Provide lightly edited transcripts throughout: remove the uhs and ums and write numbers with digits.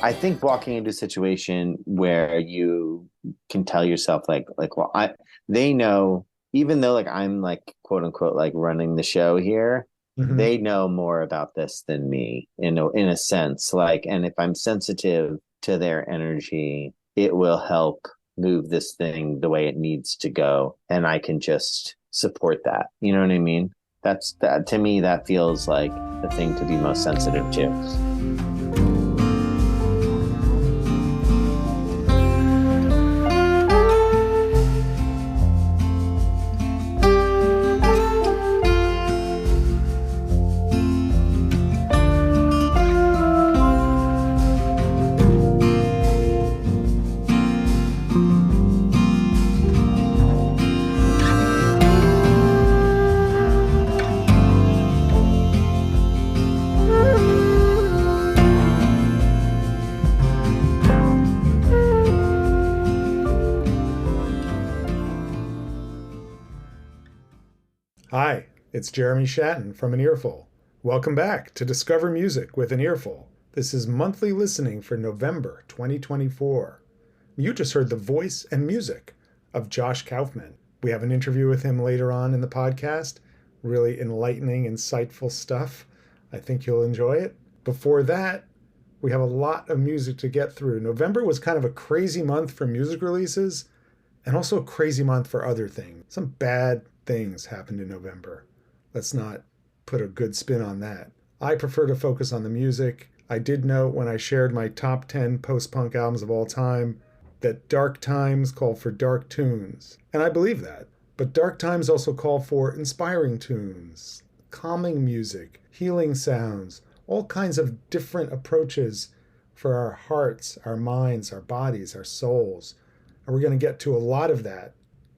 I think walking into a situation where you can tell yourself well, they know, even though like I'm like quote unquote like running the show here, Hmm. they know more about this than me in a sense. Like, and if I'm sensitive to their energy, it will help move this thing the way it needs to go. And I can just support that. You know what I mean? That's that to me, that feels like the thing to be most sensitive to. Hi, it's Jeremy Shatton from An Earful. Welcome back to Discover Music with An Earful. This is monthly listening for November 2024. You just heard the voice and music of Josh Kaufman. We have an interview with him later on in the podcast. Really enlightening, insightful stuff. I think you'll enjoy it. Before that, we have a lot of music to get through. November was kind of a crazy month for music releases and also a crazy month for other things. Some bad things happened in November. Let's not put a good spin on that. I prefer to focus on the music. I did note when I shared my top 10 post punk albums of all time that dark times call for dark tunes. And I believe that. But dark times also call for inspiring tunes, calming music, healing sounds, all kinds of different approaches for our hearts, our minds, our bodies, our souls. And we're going to get to a lot of that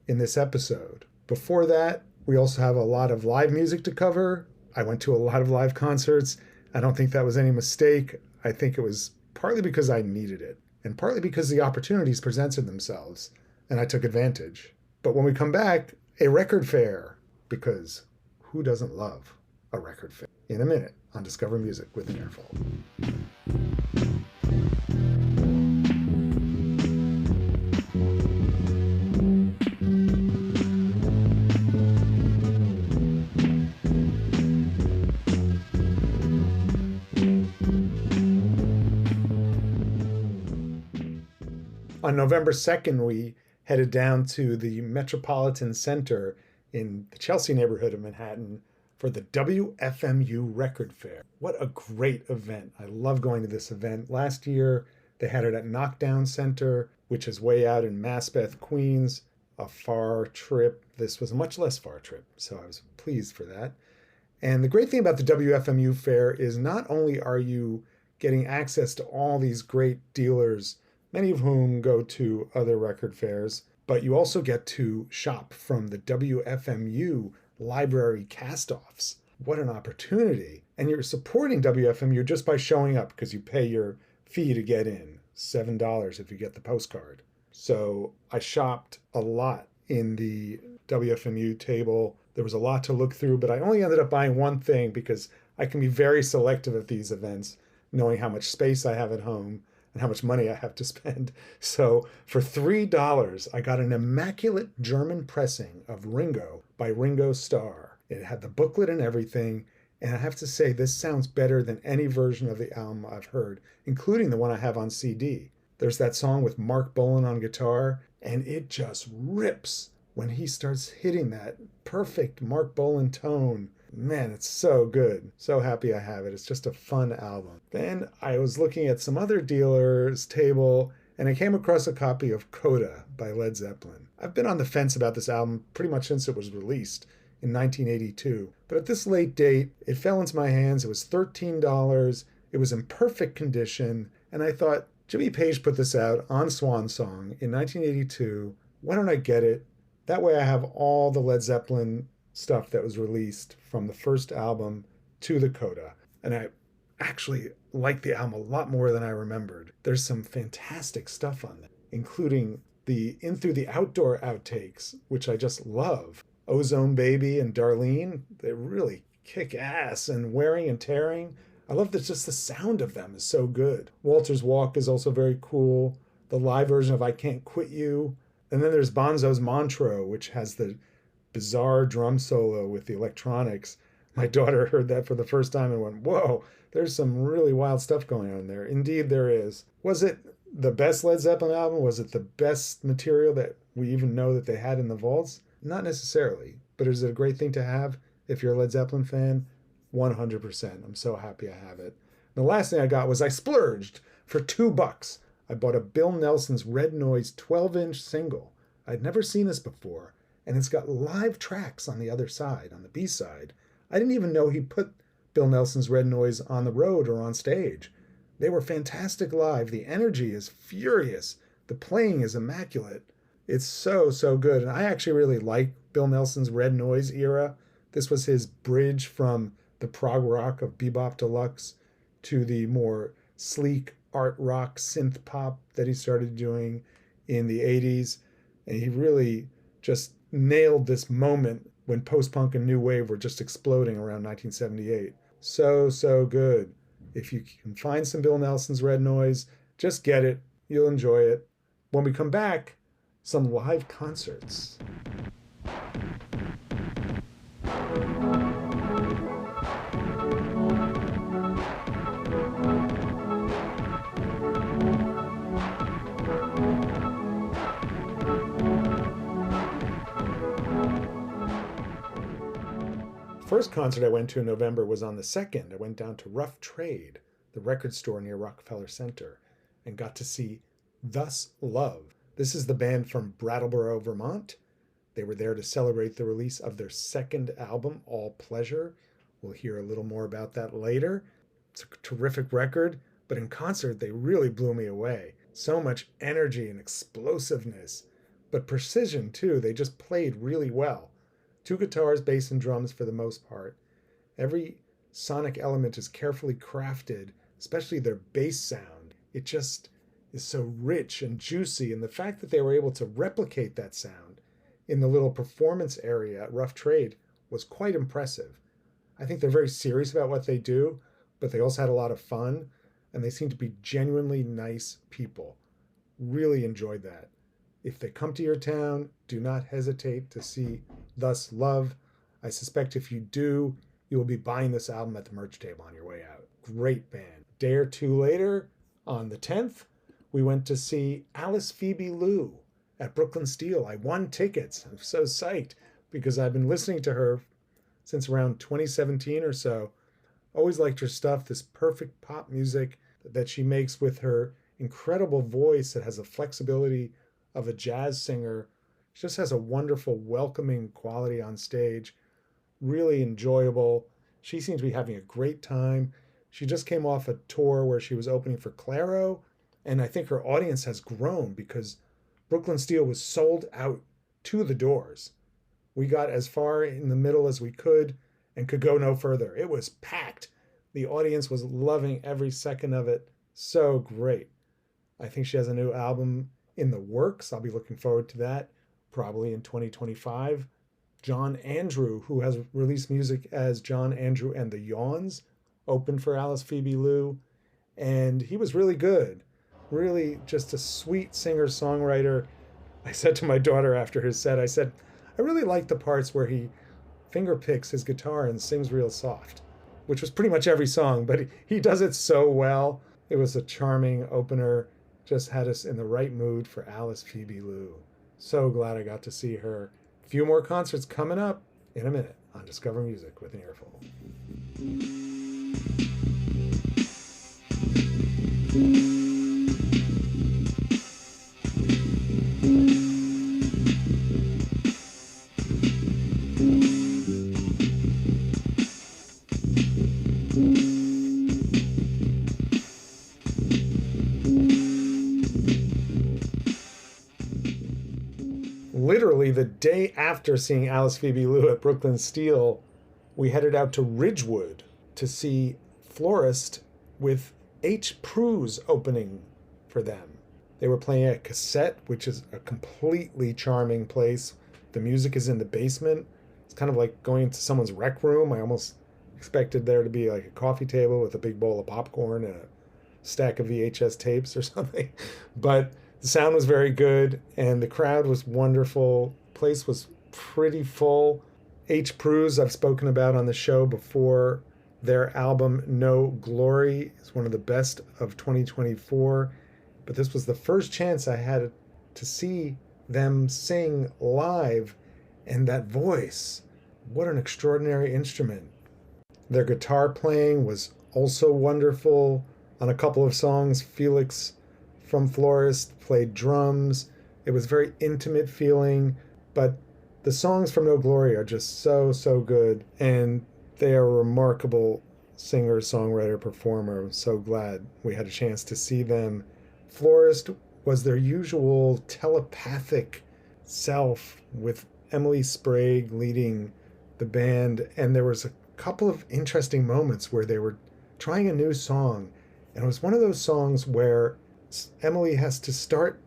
in this episode. Before that, we also have a lot of live music to cover. I went to a lot of live concerts. I don't think that was any mistake. I think it was partly because I needed it and partly because the opportunities presented themselves and I took advantage. But when we come back, a record fair, because who doesn't love a record fair? In a minute on Discover Music with an Earful. On November 2nd, we headed down to the Metropolitan Center in the Chelsea neighborhood of Manhattan for the WFMU Record Fair. What a great event. I love going to this event. Last year, they had it at Knockdown Center, which is way out in Maspeth, Queens, a far trip. This was a much less far trip, so I was pleased for that. And the great thing about the WFMU fair is not only are you getting access to all these great dealers, many of whom go to other record fairs, but you also get to shop from the WFMU library cast-offs. What an opportunity. And you're supporting WFMU just by showing up because you pay your fee to get in, $7 if you get the postcard. So I shopped a lot in the WFMU table. There was a lot to look through, but I only ended up buying one thing because I can be very selective at these events, knowing how much space I have at home and how much money I have to spend. So for $3, I got an immaculate German pressing of Ringo by Ringo Starr. It had the booklet and everything. And I have to say, this sounds better than any version of the album I've heard, including the one I have on CD. There's that song with Mark Bolan on guitar, and it just rips when he starts hitting that perfect Mark Bolan tone. Man, it's so good. So happy I have it. It's just a fun album. Then I was looking at some other dealers' table and I came across a copy of Coda by Led Zeppelin. I've been on the fence about this album pretty much since it was released in 1982. But at this late date, it fell into my hands. It was $13. It was in perfect condition. And I thought, Jimmy Page put this out on Swan Song in 1982. Why don't I get it? That way I have all the Led Zeppelin stuff that was released from the first album to the Coda. And I actually like the album a lot more than I remembered. There's some fantastic stuff on there, including the In Through the Outdoor outtakes, which I just love. Ozone Baby and Darlene, they really kick ass. And Wearing and Tearing, I love that just the sound of them is so good. Walter's Walk is also very cool. The live version of I Can't Quit You. And then there's Bonzo's Montreux, which has the bizarre drum solo with the electronics. My daughter heard that for the first time and went, whoa, there's some really wild stuff going on there. Indeed, there is. Was it the best Led Zeppelin album? Was it the best material that we even know that they had in the vaults? Not necessarily, but is it a great thing to have if you're a Led Zeppelin fan? 100%. I'm so happy I have it. The last thing I got was I splurged for $2. I bought a Bill Nelson's Red Noise 12-inch single. I'd never seen this before, and it's got live tracks on the other side, on the B side. I didn't even know he put Bill Nelson's Red Noise on the road or on stage. They were fantastic live. The energy is furious. The playing is immaculate. It's so, so good. And I actually really like Bill Nelson's Red Noise era. This was his bridge from the prog rock of Bebop Deluxe to the more sleek art rock synth pop that he started doing in the 80s. And he really just nailed this moment when post-punk and new wave were just exploding around 1978. So, so good. If you can find some Bill Nelson's Red Noise, just get it. You'll enjoy it. When we come back, some live concerts. First concert I went to in November was on the 2nd. I went down to Rough Trade, the record store near Rockefeller Center, and got to see Thus Love. This is the band from Brattleboro, Vermont. They were there to celebrate the release of their second album, All Pleasure. We'll hear a little more about that later. It's a terrific record, but in concert they really blew me away. So much energy and explosiveness, but precision too. They just played really well. 2 guitars, bass, and drums for the most part. Every sonic element is carefully crafted, especially their bass sound. It just is so rich and juicy, and the fact that they were able to replicate that sound in the little performance area at Rough Trade was quite impressive. I think they're very serious about what they do, but they also had a lot of fun, and they seem to be genuinely nice people. Really enjoyed that. If they come to your town, do not hesitate to see Thus Love. I suspect if you do, you will be buying this album at the merch table on your way out. Great band. A day or two later, on the 10th, we went to see Alice Phoebe Lou at Brooklyn Steel. I won tickets. I'm so psyched because I've been listening to her since around 2017 or so. Always liked her stuff, this perfect pop music that she makes with her incredible voice that has the flexibility of a jazz singer. She just has a wonderful, welcoming quality on stage. Really enjoyable. She seems to be having a great time. She just came off a tour where she was opening for Clairo, and I think her audience has grown because Brooklyn Steel was sold out to the doors. We got as far in the middle as we could and could go no further. It was packed. The audience was loving every second of it. So great. I think she has a new album in the works. I'll be looking forward to that, probably in 2025. John Andrew, who has released music as John Andrew and the Yawns, opened for Alice Phoebe Lou, and he was really good. Really just a sweet singer-songwriter. I said to my daughter after his set, I said, I really like the parts where he finger picks his guitar and sings real soft, which was pretty much every song, but he does it so well. It was a charming opener. Just had us in the right mood for Alice Phoebe Lou. So glad I got to see her. A few more concerts coming up in a minute on Discover Music with an Earful. Literally the day after seeing Alice Phoebe Lou at Brooklyn Steel, we headed out to Ridgewood to see Florist with H. Prew's opening for them. They were playing at Cassette, which is a completely charming place. The music is in the basement. It's kind of like going into someone's rec room. I almost Expected there to be like a coffee table with a big bowl of popcorn and a stack of VHS tapes or something. But the sound was very good and the crowd was wonderful. Place was pretty full. H. Pruz, I've spoken about on the show before. Their album No Glory is one of the best of 2024. But this was the first chance I had to see them sing live, and that voice, what an extraordinary instrument. Their guitar playing was also wonderful. On a couple of songs, Felix from Florist played drums. It was very intimate feeling, but the songs from No Glory are just so, so good, and they are a remarkable singer, songwriter, performer. I'm so glad we had a chance to see them. Florist was their usual telepathic self with Emily Sprague leading the band, and there was a couple of interesting moments where they were trying a new song, and it was one of those songs where Emily has to start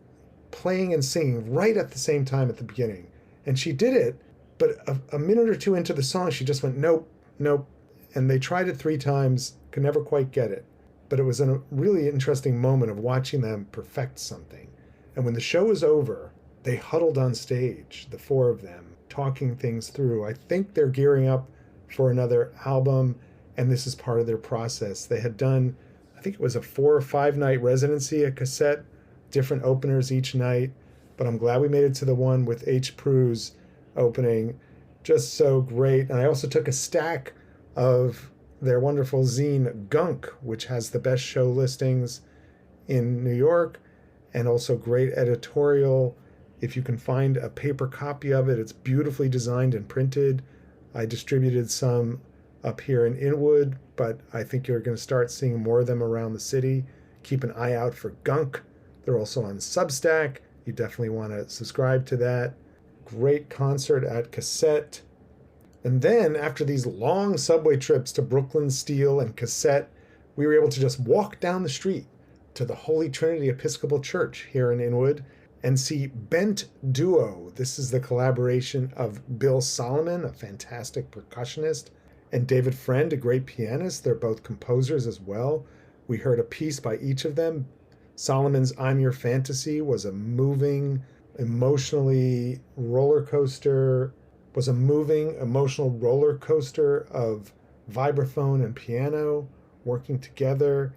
playing and singing right at the same time at the beginning, and she did it, but a minute or two into the song she just went nope, nope, and they tried it 3 times, could never quite get it. But it was a really interesting moment of watching them perfect something. And when the show was over, they huddled on stage, the 4 of them, talking things through. I think they're gearing up for another album, and this is part of their process. They had done, I think it was a 4 or 5 night residency at Cassette, different openers each night, but I'm glad we made it to the one with H. Pruz opening. Just so great. And I also took a stack of their wonderful zine Gunk, which has the best show listings in New York, and also great editorial. If you can find a paper copy of it, it's beautifully designed and printed. I distributed some up here in Inwood, but I think you're going to start seeing more of them around the city. Keep an eye out for Gunk. They're also on Substack. You definitely want to subscribe to that. Great concert at Cassette. And then, after these long subway trips to Brooklyn Steel and Cassette, we were able to just walk down the street to the Holy Trinity Episcopal Church here in Inwood and see Bent Duo. This is the collaboration of Bill Solomon, a fantastic percussionist, and David Friend, a great pianist. They're both composers as well. We heard a piece by each of them. Solomon's I'm Your Fantasy was a moving, emotional roller coaster of vibraphone and piano working together.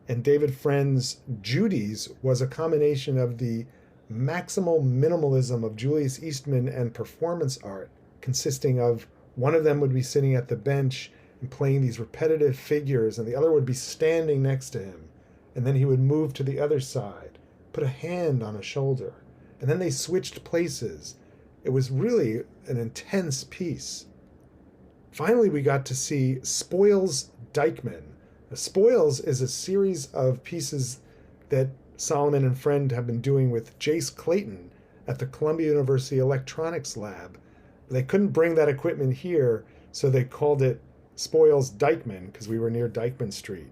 And David Friend's Judy's was a combination of the maximal minimalism of Julius Eastman and performance art, consisting of one of them would be sitting at the bench and playing these repetitive figures, and the other would be standing next to him. And then he would move to the other side, put a hand on a shoulder, and then they switched places. It was really an intense piece. Finally, we got to see Spoils Dykeman. Now, Spoils is a series of pieces that Solomon and Friend have been doing with Jace Clayton at the Columbia University Electronics Lab. They couldn't bring that equipment here, so they called it Spoils Dykeman because we were near Dykeman Street.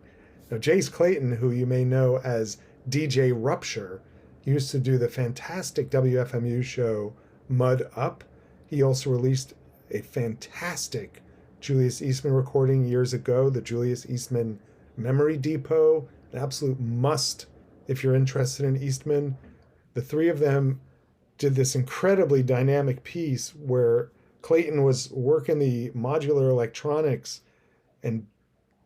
Now, Jace Clayton, who you may know as DJ Rupture, used to do the fantastic WFMU show Mud Up. He also released a fantastic Julius Eastman recording years ago, the Julius Eastman Memory Depot, an absolute must if you're interested in Eastman. The 3 of them did this incredibly dynamic piece where Clayton was working the modular electronics, and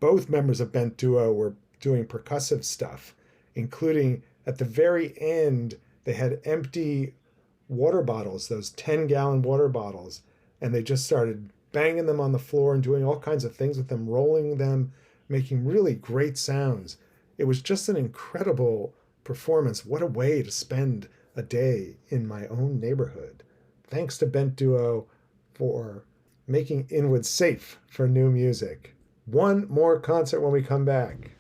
both members of Bent Duo were doing percussive stuff, including at the very end, they had empty water bottles, those 10-gallon water bottles, and they just started banging them on the floor and doing all kinds of things with them, rolling them, making really great sounds. It was just an incredible performance. What a way to spend a day in my own neighborhood. Thanks to Bent Duo for making Inwood safe for new music. One more concert when we come back.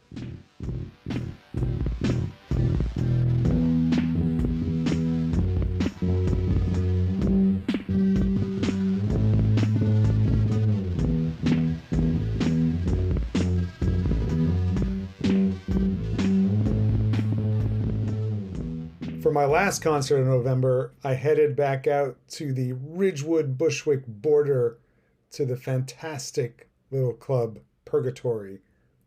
For my last concert in November, I headed back out to the Ridgewood-Bushwick border to the fantastic little club, Purgatory.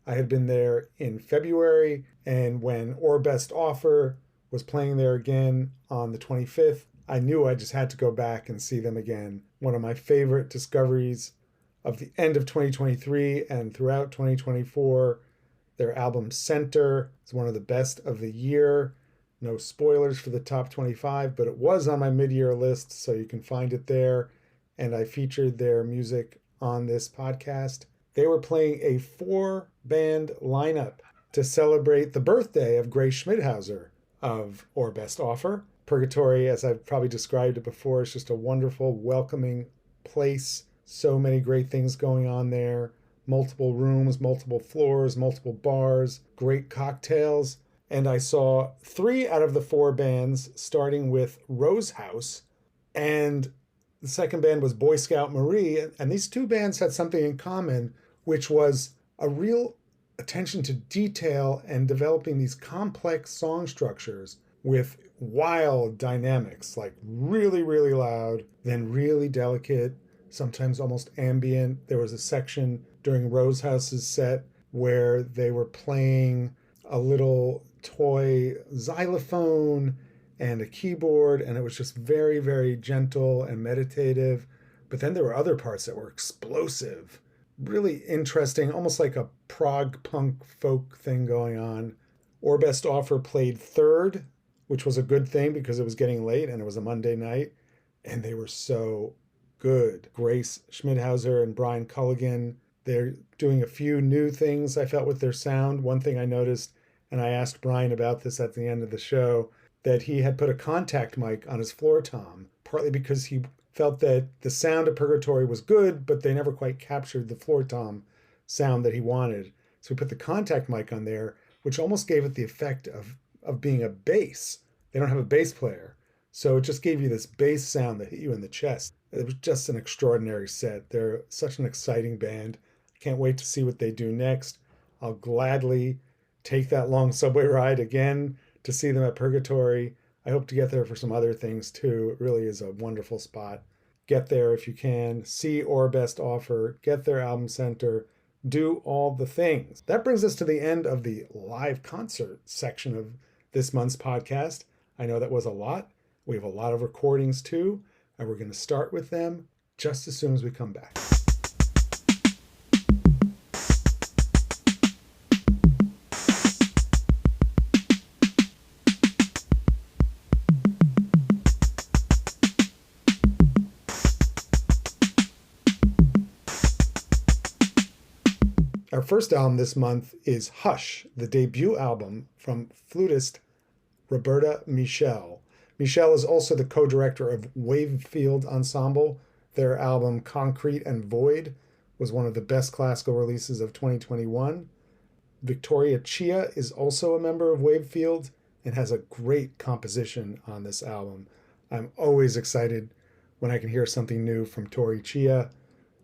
I had been there in February, and when Or Best Offer was playing there again on the 25th, I knew I just had to go back and see them again. One of my favorite discoveries of the end of 2023 and throughout 2024. Their album Center is one of the best of the year. No spoilers for the top 25, but it was on my mid year list, so you can find it there. And I featured their music on this podcast. They were playing a 4 band lineup to celebrate the birthday of Grace Schmidhauser of Or Best Offer. Purgatory, as I've probably described it before, is just a wonderful, welcoming place. So many great things going on there. Multiple rooms, multiple floors, multiple bars, great cocktails. And I saw 3 out of the 4 bands, starting with Rose House. And the second band was Boy Scout Marie. And these 2 bands had something in common, which was a real attention to detail and developing these complex song structures with wild dynamics, like really, really loud, then really delicate, sometimes almost ambient. There was a section during Rose House's set where they were playing a little toy xylophone and a keyboard, and it was just very, very gentle and meditative. But then there were other parts that were explosive, really interesting, almost like a prog punk folk thing going on. Or Best Offer played third, which was a good thing because it was getting late and it was a Monday night, and they were so good. Grace Schmidhauser and Brian Culligan, they're doing a few new things I felt with their sound. One thing I noticed, and I asked Brian about this at the end of the show, that he had put a contact mic on his floor tom, partly because he felt that the sound of Purgatory was good, but they never quite captured the floor tom sound that he wanted. So he put the contact mic on there, which almost gave it the effect of being a bass. They don't have a bass player. So it just gave you this bass sound that hit you in the chest. It was just an extraordinary set. They're such an exciting band. I can't wait to see what they do next. I'll gladly take that long subway ride again to see them at Purgatory. I hope to get there for some other things too. It really is a wonderful spot. Get there if you can. See Or Best Offer. Get their album Center. Do all the things. That brings us to the end of the live concert section of this month's podcast. I know that was a lot. We have a lot of recordings too, and we're going to start with them just as soon as we come back. Our first album this month is Hush, the debut album from flutist Roberta Michel. Michel is also the co-director of Wavefield Ensemble. Their album Concrete and Void was one of the best classical releases of 2021. Victoria Chia is also a member of Wavefield and has a great composition on this album. I'm always excited when I can hear something new from Tori Chia.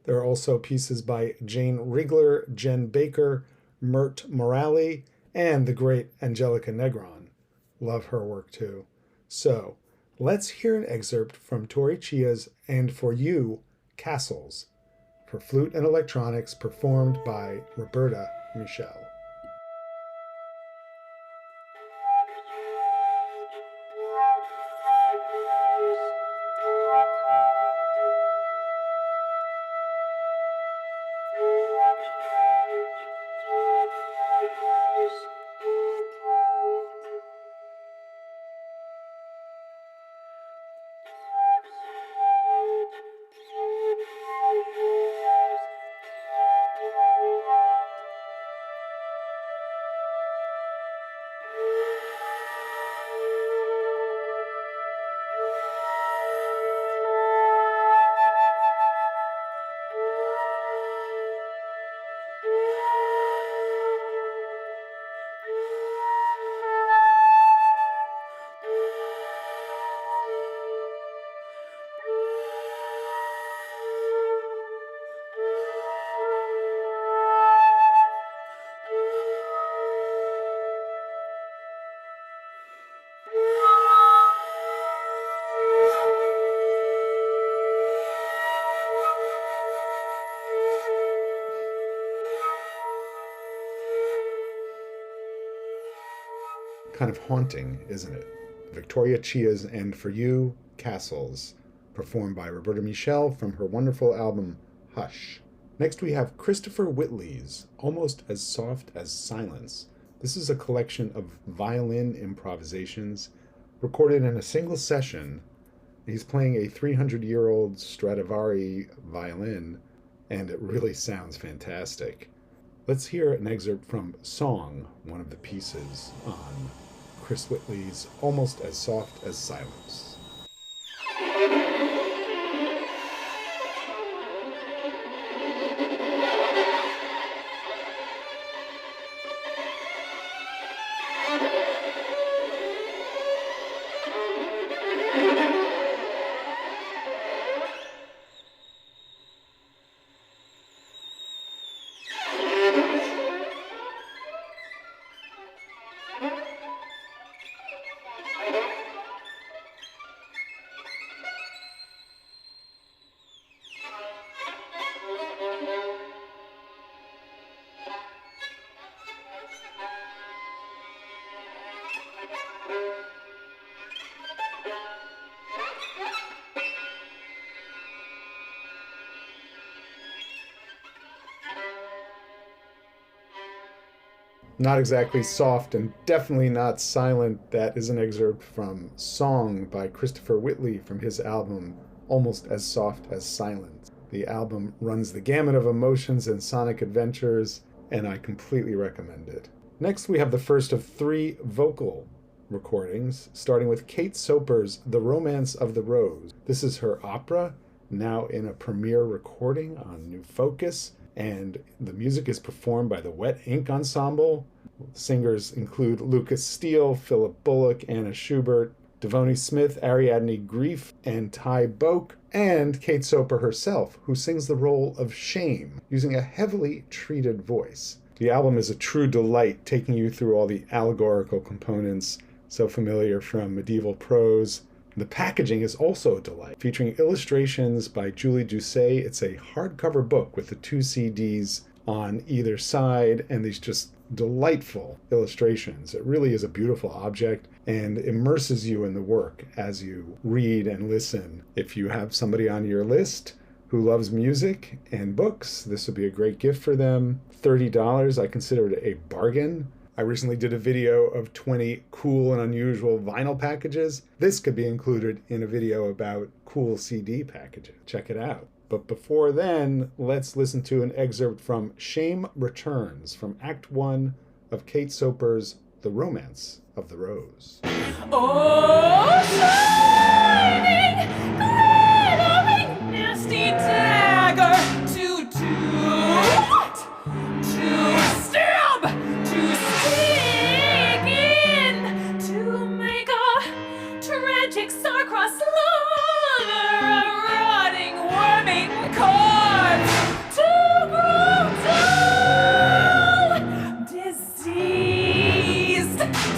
There are also pieces by Jane Rigler, Jen Baker, Mert Morali, and the great Angelica Negron. Love her work too. So let's hear an excerpt from Tori Chia's And For You, Castles, for flute and electronics, performed by Roberta Michel. Kind of haunting, isn't it? Victoria Chia's And For You, Castles, performed by Roberta Michelle from her wonderful album Hush. Next we have Christopher Whitley's Almost as Soft as Silence. This is a collection of violin improvisations recorded in a single session. He's playing a 300-year-old Stradivari violin, and it really sounds fantastic. Let's hear an excerpt from Song, one of the pieces on Chris Whitley's Almost as Soft as Silence. Not exactly soft and definitely not silent. That is an excerpt from Song by Christopher Whitley from his album Almost as Soft as Silence. The album runs the gamut of emotions and sonic adventures, and I completely recommend it. Next, we have the first of 3 vocal recordings, starting with Kate Soper's The Romance of the Rose. This is her opera, now in a premiere recording on New Focus, and the music is performed by the Wet Ink Ensemble. Singers include Lucas Steele, Philip Bullock, Anna Schubert, Devoney Smith, Ariadne Grief, and Ty Boak, and Kate Soper herself, who sings the role of Shame, using a heavily treated voice. The album is a true delight, taking you through all the allegorical components so familiar from medieval prose. The packaging is also a delight, featuring illustrations by Julie Doucet. It's a hardcover book with the 2 CDs on either side and these just delightful illustrations. It really is a beautiful object and immerses you in the work as you read and listen. If you have somebody on your list who loves music and books, this would be a great gift for them. $30, I consider it a bargain. I recently did a video of 20 cool and unusual vinyl packages. This could be included in a video about cool CD packages. Check it out. But before then, let's listen to an excerpt from Shame Returns from Act 1 of Kate Soper's The Romance of the Rose. Oh, shining, glittering, nasty dagger to do what? To stab, to stick in, to make a tragic star-crossed lover, a rotting, worming corpse, to grow dull, diseased,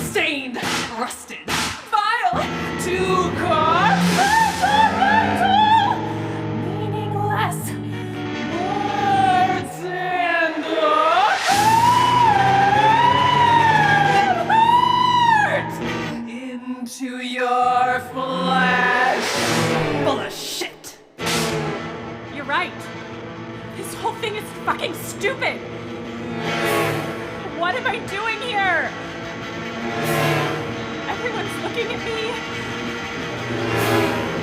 stained, rusted, vile, to meaningless words and hurt into your flesh. Full of shit. You're right. This whole thing is fucking stupid. What am I doing here? Everyone's looking at me.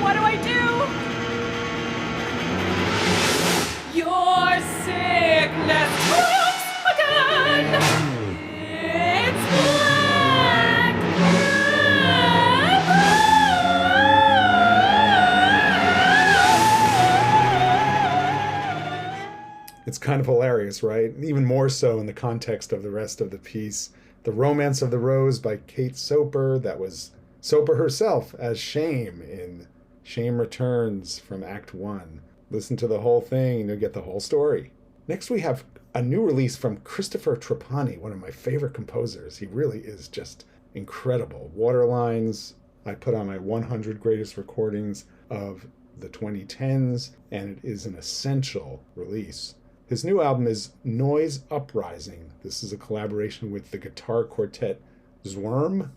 What do I do? Your sickness proves again. It's black. It's kind of hilarious, right? Even more so in the context of the rest of the piece. The Romance of the Rose by Kate Soper. That was Soper herself as Shame in Shame Returns from Act 1. Listen to the whole thing and you'll get the whole story. Next we have a new release from Christopher Trapani, one of my favorite composers. He really is just incredible. Waterlines, I put on my 100 greatest recordings of the 2010s, and it is an essential release. His new album is Noise Uprising. This is a collaboration with the guitar quartet Zwerm,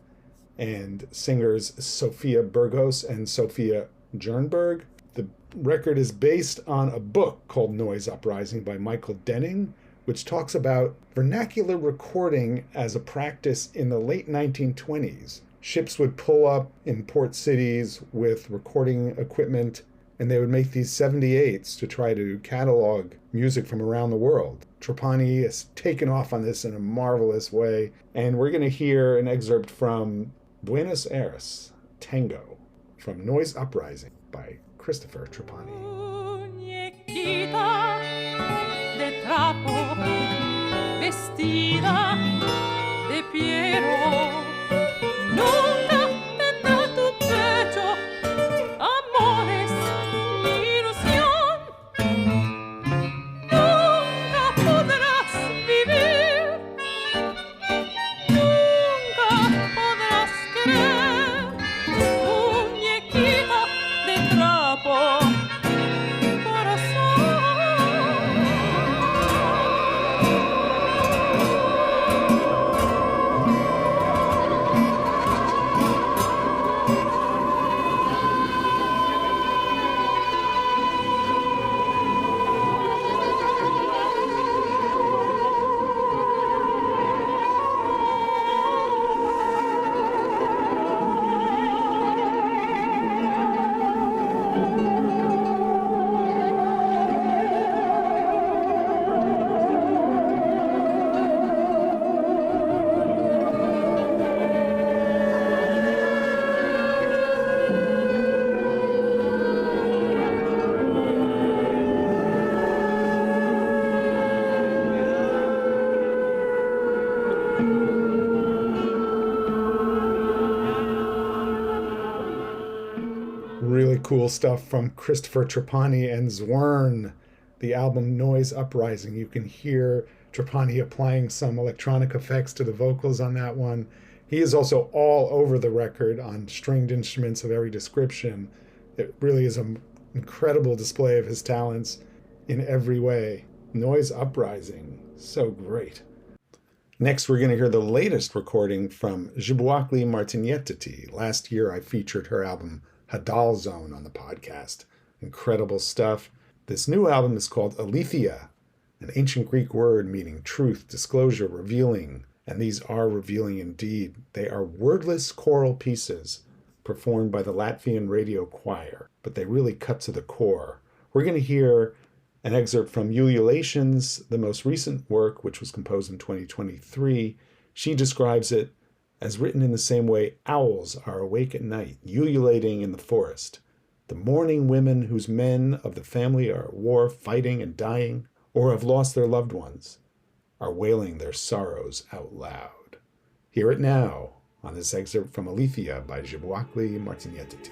and singers Sophia Burgos and Sophia Jernberg. The record is based on a book called Noise Uprising by Michael Denning, which talks about vernacular recording as a practice in the late 1920s. Ships would pull up in port cities with recording equipment, and they would make these 78s to try to catalog music from around the world. Trapani has taken off on this in a marvelous way, and we're going to hear an excerpt from Buenos Aires Tango from Noise Uprising by Christopher Trapani. Muñequita de trapo, vestida de piero, nunca tendrá tu pecho amores ni ilusión, nunca podrás vivir, nunca podrás querer, muñequita de trapo, corazón. Really cool stuff from Christopher Trapani and Zwern, the album Noise Uprising. You can hear Trapani applying some electronic effects to the vocals on that one. He is also all over the record on stringed instruments of every description. It really is an incredible display of his talents in every way. Noise Uprising, so great. Next, we're going to hear the latest recording from Zhibuakli Martinietti. Last year, I featured her album Hadal Zone on the podcast. Incredible stuff. This new album is called Aletheia, an ancient Greek word meaning truth, disclosure, revealing. And these are revealing indeed. They are wordless choral pieces performed by the Latvian radio choir, but they really cut to the core. We're going to hear an excerpt from Ululations, the most recent work, which was composed in 2023. She describes it as written in the same way owls are awake at night, ululating in the forest. The mourning women whose men of the family are at war, fighting and dying, or have lost their loved ones, are wailing their sorrows out loud. Hear it now on this excerpt from Aletheia by Zhibuakli Martinietti.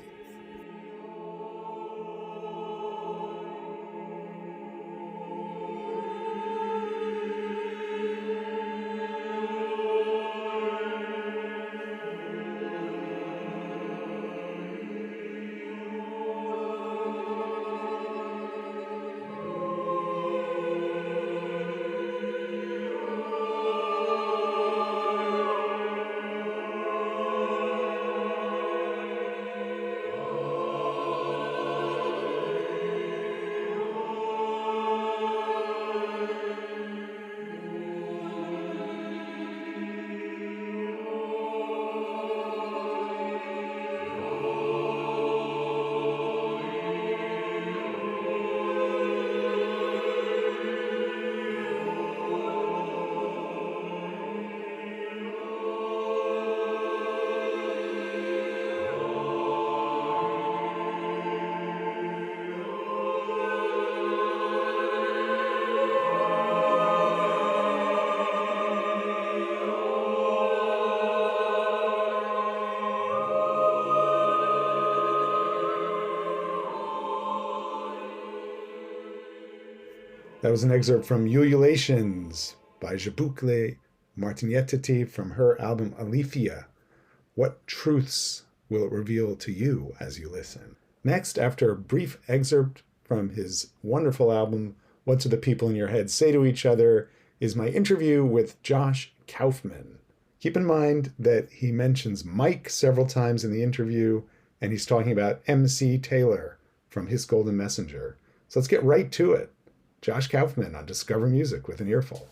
That was an excerpt from Ululations by Zhibuakli Martinietti from her album Aletheia. What truths will it reveal to you as you listen? Next, after a brief excerpt from his wonderful album, What Do the People in Your Head Say to Each Other, is my interview with Josh Kaufman. Keep in mind that he mentions Mike several times in the interview, and he's talking about MC Taylor from His Golden Messenger. So let's get right to it. Josh Kaufman on Discover Music with an Earful.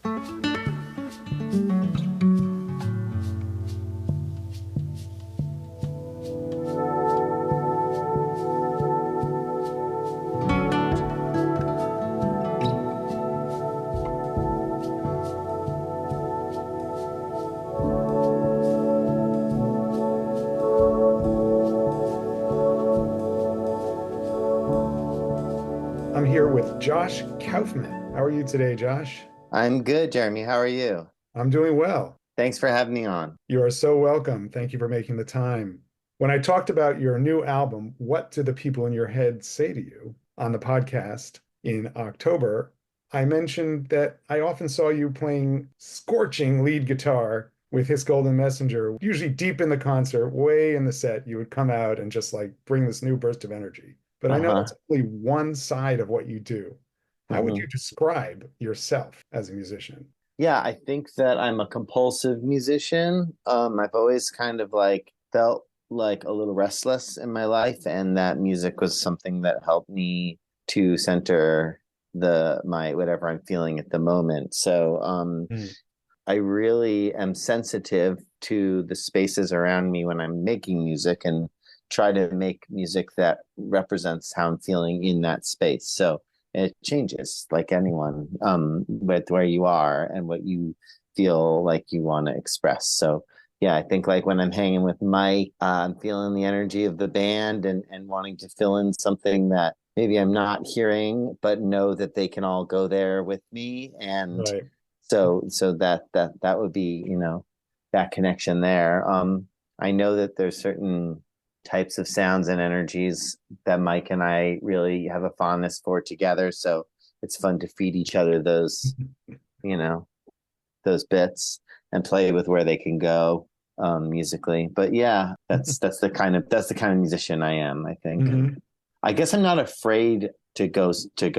I'm here with Josh Kaufman. How are you today, Josh? I'm good, Jeremy. How are you? I'm doing well. Thanks for having me on. You are so welcome. Thank you for making the time. When I talked about your new album, What Do the People in Your Head Say to You on the podcast in October, I mentioned that I often saw you playing scorching lead guitar with His Golden Messenger. Usually deep in the concert, way in the set, you would come out and just like bring this new burst of energy. But I know Uh-huh. that's only one side of what you do. How would hmm you describe yourself as a musician? Yeah, I think that I'm a compulsive musician. I've always kind of like felt like a little restless in my life, and that music was something that helped me to center my whatever I'm feeling at the moment. So, Mm. I really am sensitive to the spaces around me when I'm making music and try to make music that represents how I'm feeling in that space. So it changes like anyone, with where you are and what you feel like you want to express. So yeah, I think like when I'm hanging with Mike, I'm feeling the energy of the band and wanting to fill in something that maybe I'm not hearing, but know that they can all go there with me. And Right. so that would be, that connection there. I know that there's certain types of sounds and energies that Mike and I really have a fondness for together. So it's fun to feed each other you know, those bits and play with where they can go musically. But yeah, that's the kind of musician I am, I think. Mhm. I guess I'm not afraid to go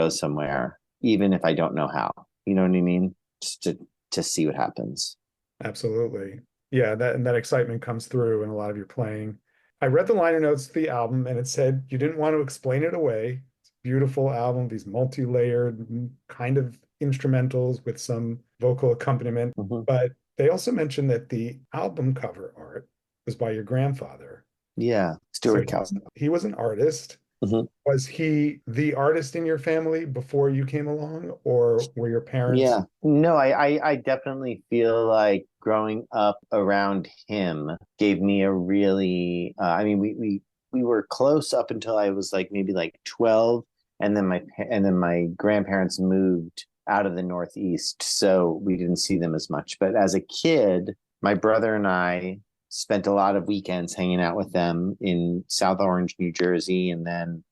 somewhere, even if I don't know how. You know what I mean? Just to see what happens. Absolutely. Yeah, that excitement comes through in a lot of your playing. I read the liner notes to the album and it said you didn't want to explain it away. It's a beautiful album, these multi-layered kind of instrumentals with some vocal accompaniment. hmm But they also mentioned that the album cover art was by your grandfather. Yeah, So Stuart Calvin. he was an artist. hmm Was he the artist in your family before you came along, or were your parents? Yeah, no, I definitely feel like growing up around him gave me a really, I mean, we were close up until I was like maybe like 12, and then my grandparents moved out of the Northeast, so we didn't see them as much. But as a kid, my brother and I spent a lot of weekends hanging out with them in South Orange, New Jersey, and then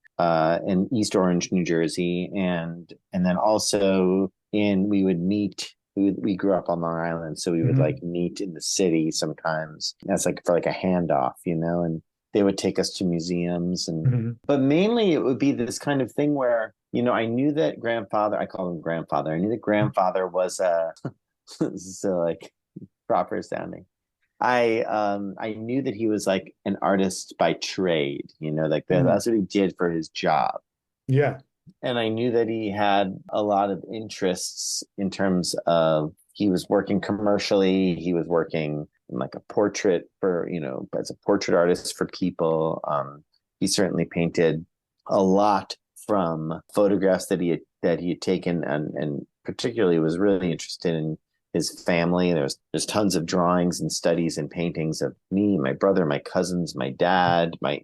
in East Orange, New Jersey, and then also we would meet. We grew up on Long Island, so we would Mhm. like meet in the city sometimes. That's like for like a handoff, and they would take us to museums Mhm. but mainly it would be this kind of thing where, I knew that grandfather, I call him grandfather. I knew that grandfather was a so like proper sounding. I knew that he was like an artist by trade, like Mhm. that's what he did for his job. Yeah. And I knew that he had a lot of interests in terms of he was working commercially, he was working in like a portrait for, as a portrait artist for people. He certainly painted a lot from photographs that he had taken and particularly was really interested in his family. There's tons of drawings and studies and paintings of me, my brother, my cousins, my dad, my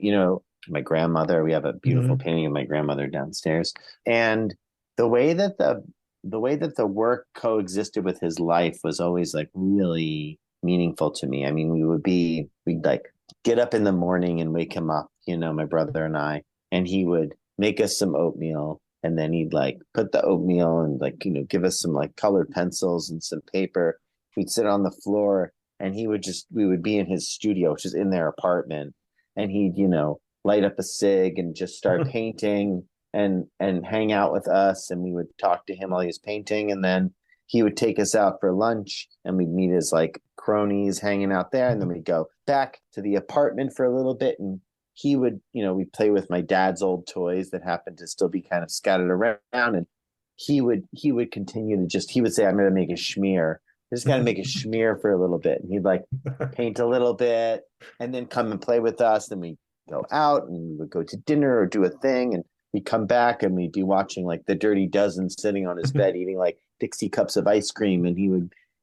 grandmother. We have a beautiful Mhm. painting of my grandmother downstairs. And the way that the work coexisted with his life was always like really meaningful to me. I mean, we'd like get up in the morning and wake him up, my brother and I, and he would make us some oatmeal, and then he'd like put the oatmeal and like, give us some like colored pencils and some paper. We'd sit on the floor and we would be in his studio, which is in their apartment, and he'd, light up a cig and just start painting and hang out with us, and we would talk to him while he was painting, and then he would take us out for lunch and we'd meet his like cronies hanging out there, and then we'd go back to the apartment for a little bit, and he would, we'd play with my dad's old toys that happened to still be kind of scattered around, and he would continue to he would say, I'm going to make a schmear. I just got to make a schmear for a little bit, and he'd like paint a little bit, and then come and play with us. Then we go out, and we would go to dinner or do a thing, and we'd come back, and we'd be watching like the Dirty Dozen, sitting on his bed eating like Dixie cups of ice cream, and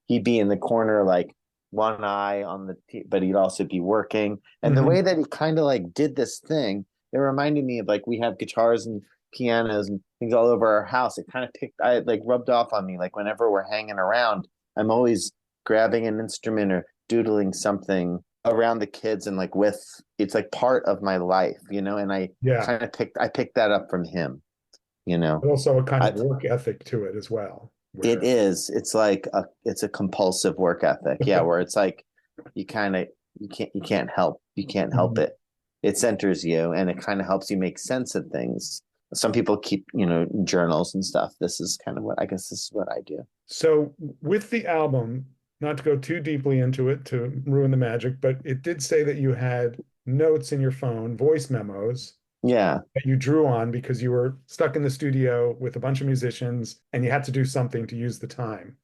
he'd be in the corner like one eye on but he'd also be working. And the way that he kind of like did this thing, it reminded me of like, we have guitars and pianos and things all over our house. It kind of I like rubbed off on me. Like whenever we're hanging around, I'm always grabbing an instrument or doodling something around the kids, and like it's like part of my life, and I kind of picked that up from him, But also a kind of work ethic to it as well. It is. It's like it's a compulsive work ethic. Yeah, where it's like you can't help it. It centers you, and it kind of helps you make sense of things. Some people keep, journals and stuff. This is what I do. So with the album, not to go too deeply into it to ruin the magic, but it did say that you had notes in your phone, voice memos. Yeah. That you drew on because you were stuck in the studio with a bunch of musicians and you had to do something to use the time.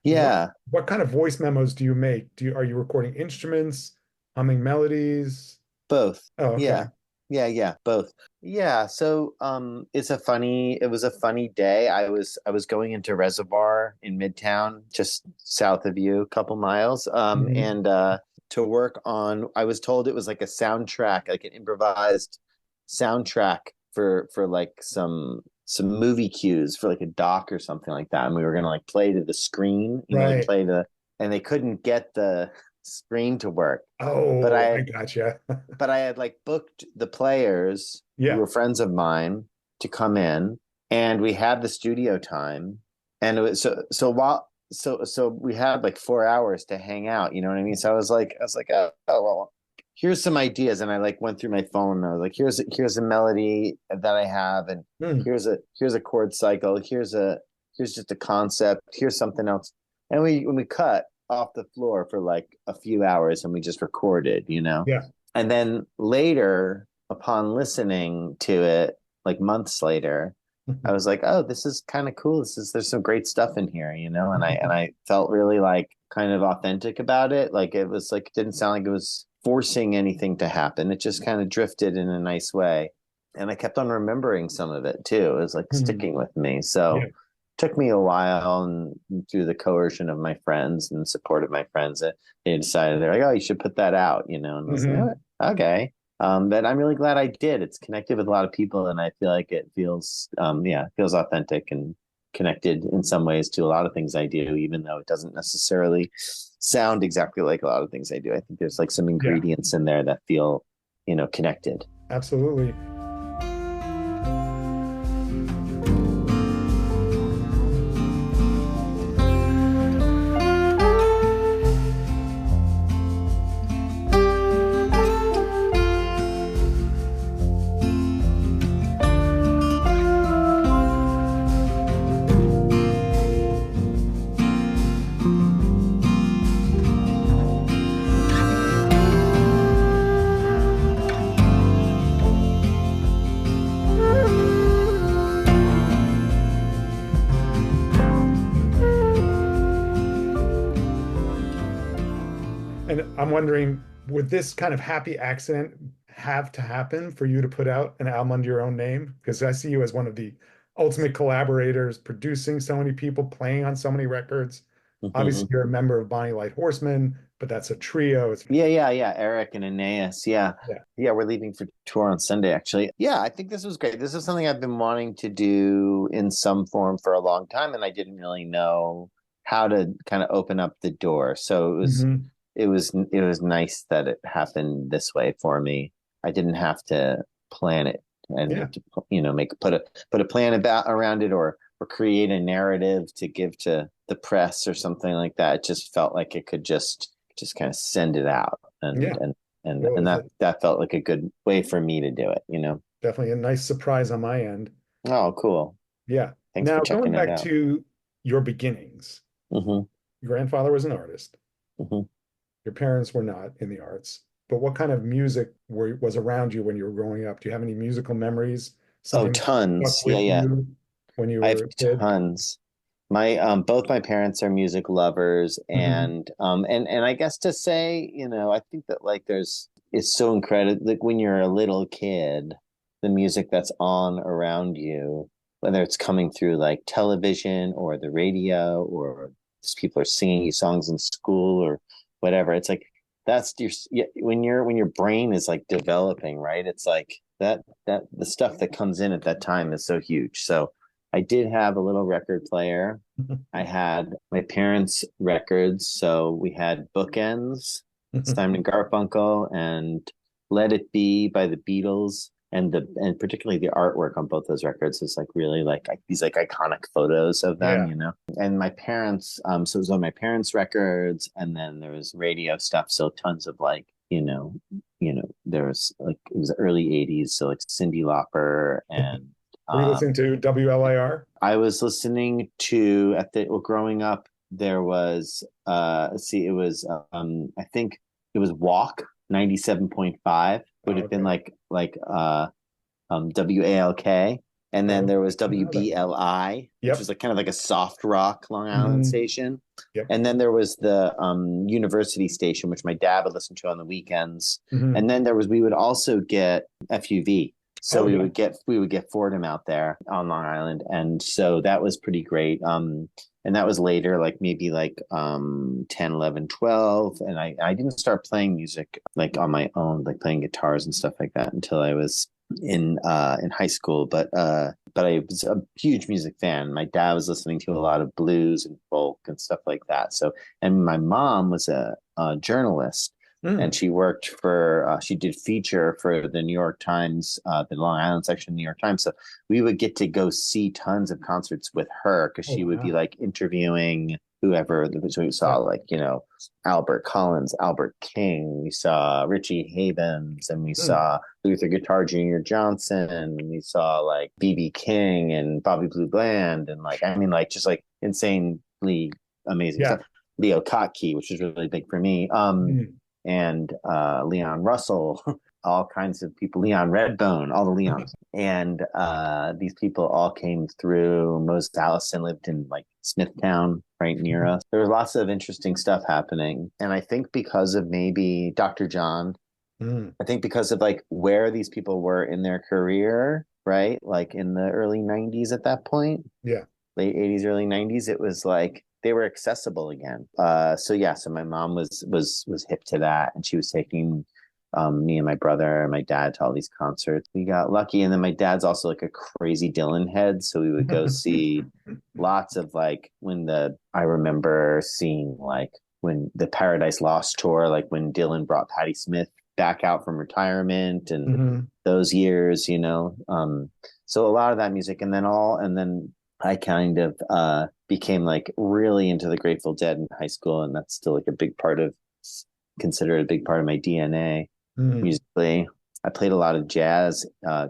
Yeah. What kind of voice memos do you make? Are you recording instruments, humming melodies? Both. Oh, okay. Yeah, both. Yeah, so it was a funny day. I was going into Reservoir in Midtown, just south of you, a couple miles. And to work on, I was told it was like a soundtrack, like an improvised soundtrack for like some movie cues for like a doc or something like that. And we were gonna like play to the screen, and they couldn't get the screen to work. Oh, but I gotcha. But I had like booked the players who were friends of mine to come in, and we had the studio time, and it was so we had like 4 hours to hang out. You know what I mean? So I was like, oh well, here's some ideas, and I like went through my phone, and I was like, here's a melody that I have, and here's a chord cycle, here's just a concept, here's something else, and we cut off the floor for like a few hours, and we just recorded, and then later, upon listening to it like months later, I was like, oh, this is kind of cool. There's some great stuff in here, and I felt really like kind of authentic about it. Like it was like, it didn't sound like it was forcing anything to happen. It just kind of drifted in a nice way. And I kept on remembering some of it too. It was like sticking with me. So it took me a while, and through the coercion of my friends and support of my friends, they decided, they're like, oh, you should put that out, and I was like, okay. But I'm really glad I did. It's connected with a lot of people, and I feel like it feels authentic and connected in some ways to a lot of things I do, even though it doesn't necessarily sound exactly like a lot of things I do. I think there's like some ingredients in there that feel, connected. Absolutely. And I'm wondering, would this kind of happy accident have to happen for you to put out an album under your own name? Because I see you as one of the ultimate collaborators, producing so many people, playing on so many records. Obviously, you're a member of Bonnie Light Horseman, but that's a trio. Yeah. Eric and Aeneas. Yeah. We're leaving for tour on Sunday, actually. Yeah, I think this was great. This is something I've been wanting to do in some form for a long time, and I didn't really know how to kind of open up the door. So it was nice that it happened this way for me. I didn't have to plan it and have to, put a plan around it, or create a narrative to give to the press or something like that. It just felt like it could just kind of send it out, and that felt like a good way for me to do it. Definitely a nice surprise on my end. Oh, cool. Yeah. Thanks now for checking going it back out. to your beginnings. Your grandfather was an artist. Your parents were not in the arts, but what kind of music was around you when you were growing up? Do you have any musical memories? Oh, Something that tons. stuck Yeah, with yeah. you when you I have were a kid? tons. My both my parents are music lovers, Hmm. and I guess to say, I think that like there's it's so incredible, like when you're a little kid, the music that's on around you, whether it's coming through like television or the radio, or just people are singing you songs in school or whatever. It's like that's your yeah, when your brain is like developing, right? It's like that the stuff that comes in at that time is so huge. So I did have a little record player. I had my parents' records, so we had Bookends, Simon and Garfunkel, and Let It Be by the Beatles, and particularly the artwork on both those records is like really like these like iconic photos of them, Yeah. And my parents, so it was on my parents' records, and then there was radio stuff, so tons of like, there was like it was early '80s, so like Cyndi Lauper and Were you listening um, to WLIR? I was listening to well, growing up, there was let's see, it was I think it was Walk 97.5 would Oh, have been okay. WALK. And then Oh, there was I know that. WBLI, which was Yep. like kind of like a soft rock Long Island Hmm. station. Yep. And then there was the university station, which my dad would listen to on the weekends. Hmm. And then we would also get FUV. So Oh, yeah. we would get Fordham out there on Long Island. And so that was pretty great. And that was later, like maybe like 10, 11, 12. And I didn't start playing music like on my own, like playing guitars and stuff like that until I was in high school. But I was a huge music fan. My dad was listening to a lot of blues and folk and stuff like that. So, and my mom was a journalist, and Mm. she did feature for the New York Times, the Long Island section of the New York Times. So we would get to go see tons of concerts with her because Oh, she would be wow. like interviewing whoever. So we saw Yeah. like, Albert Collins, Albert King, we saw Richie Havens, and we Mm. saw Luther Guitar Jr. Johnson, and we saw like BB King and Bobby Blue Bland, and like, I mean, like just like insanely amazing Yeah. stuff. Leo Kottke, which was really big for me. Mm. And Leon Russell, all kinds of people, Leon Redbone, all the Leons. And these people all came through. Moses Allison lived in like Smithtown, right near us. There was lots of interesting stuff happening. And I think because of maybe Dr. John, Mm. I think because of like where these people were in their career, right? Like in the early 90s at that point, Yeah. late 80s, early 90s, it was like they were accessible again. So yeah, so my mom was hip to that, and she was taking me and my brother and my dad to all these concerts. We got lucky, and then my dad's also like a crazy Dylan head, so we would go see lots of like I remember seeing like when the Paradise Lost tour, like when Dylan brought Patti Smith back out from retirement and Hmm. those years, so a lot of that music, and then I kind of became like really into the Grateful Dead in high school, and that's still like considered a big part of my DNA Mm. musically. I played a lot of jazz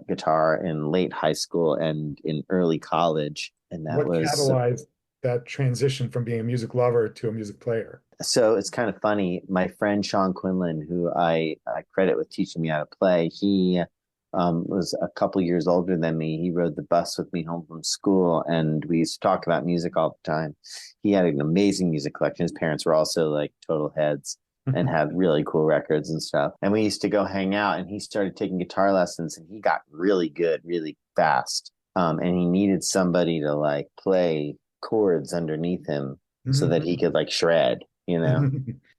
guitar in late high school and in early college, and that What was catalyzed that transition from being a music lover to a music player? so it's kind of funny. My friend Sean Quinlan, who I credit with teaching me how to play, he was a couple years older than me. He rode the bus with me home from school, and we used to talk about music all the time. He had an amazing music collection. His parents were also like total heads and had really cool records and stuff. And we used to go hang out, and he started taking guitar lessons, and he got really good really fast. And he needed somebody to like play chords underneath him so that he could like shred.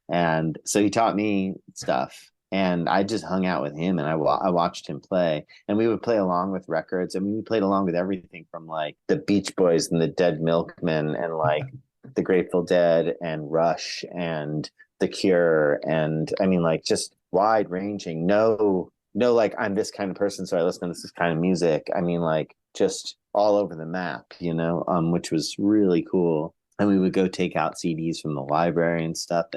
And so he taught me stuff. And I just hung out with him, and I watched him play. And we would play along with records. I mean, we played along with everything from like the Beach Boys and the Dead Milkmen and like the Grateful Dead and Rush and The Cure. And I mean, like just wide ranging. No, like I'm this kind of person, so I listen to this kind of music. I mean, like just all over the map, which was really cool. And we would go take out CDs from the library and stuff.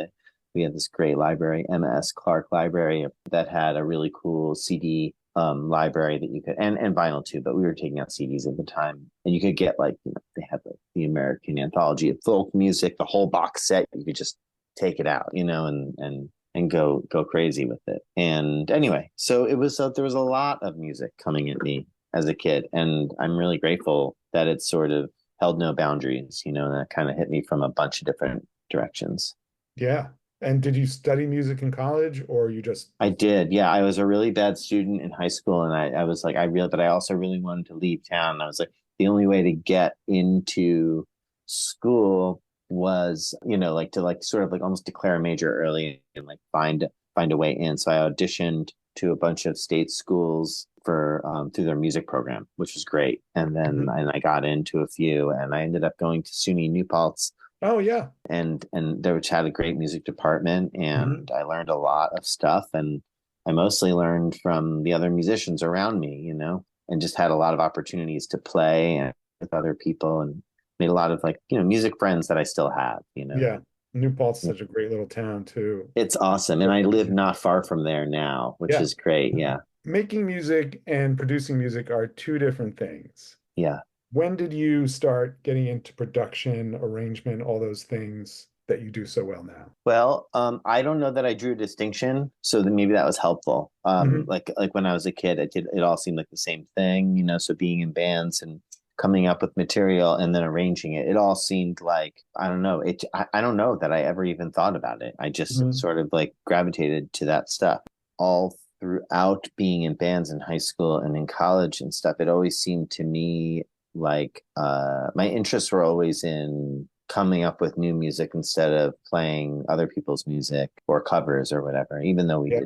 We had this great library, MS Clark Library, that had a really cool CD library that you could, and vinyl too, but we were taking out CDs at the time. And you could get like, they had like the American Anthology of Folk Music, the whole box set. You could just take it out, and go crazy with it. And anyway, so it was there was a lot of music coming at me as a kid, and I'm really grateful that it sort of held no boundaries, and that kind of hit me from a bunch of different directions. Yeah. And did you study music in college or you just, I did. Yeah. I was a really bad student in high school, and I was like, but I also really wanted to leave town. And I was like, the only way to get into school was, like to like sort of like almost declare a major early and like find a way in. So I auditioned to a bunch of state schools for through their music program, which was great. And then Mhm. and I got into a few, and I ended up going to SUNY New Paltz, Oh yeah. and they which had a great music department, Mhm. and I learned a lot of stuff, and I mostly learned from the other musicians around me, and just had a lot of opportunities to play and with other people, and made a lot of like, music friends that I still have. Yeah. New Paltz is such a great little town too. It's awesome. And I live not far from there now, which Yeah. is great. Yeah. Making music and producing music are two different things. Yeah. When did you start getting into production, arrangement, all those things that you do so well now? Well, I don't know that I drew a distinction, so then maybe that was helpful. Mhm. Like when I was a kid, it all seemed like the same thing. So being in bands and coming up with material and then arranging it, it all seemed like, I don't know. I don't know that I ever even thought about it. I just Mhm. sort of like gravitated to that stuff. All throughout being in bands in high school and in college and stuff, it always seemed to me like my interests were always in coming up with new music instead of playing other people's music or covers or whatever, even though Yeah.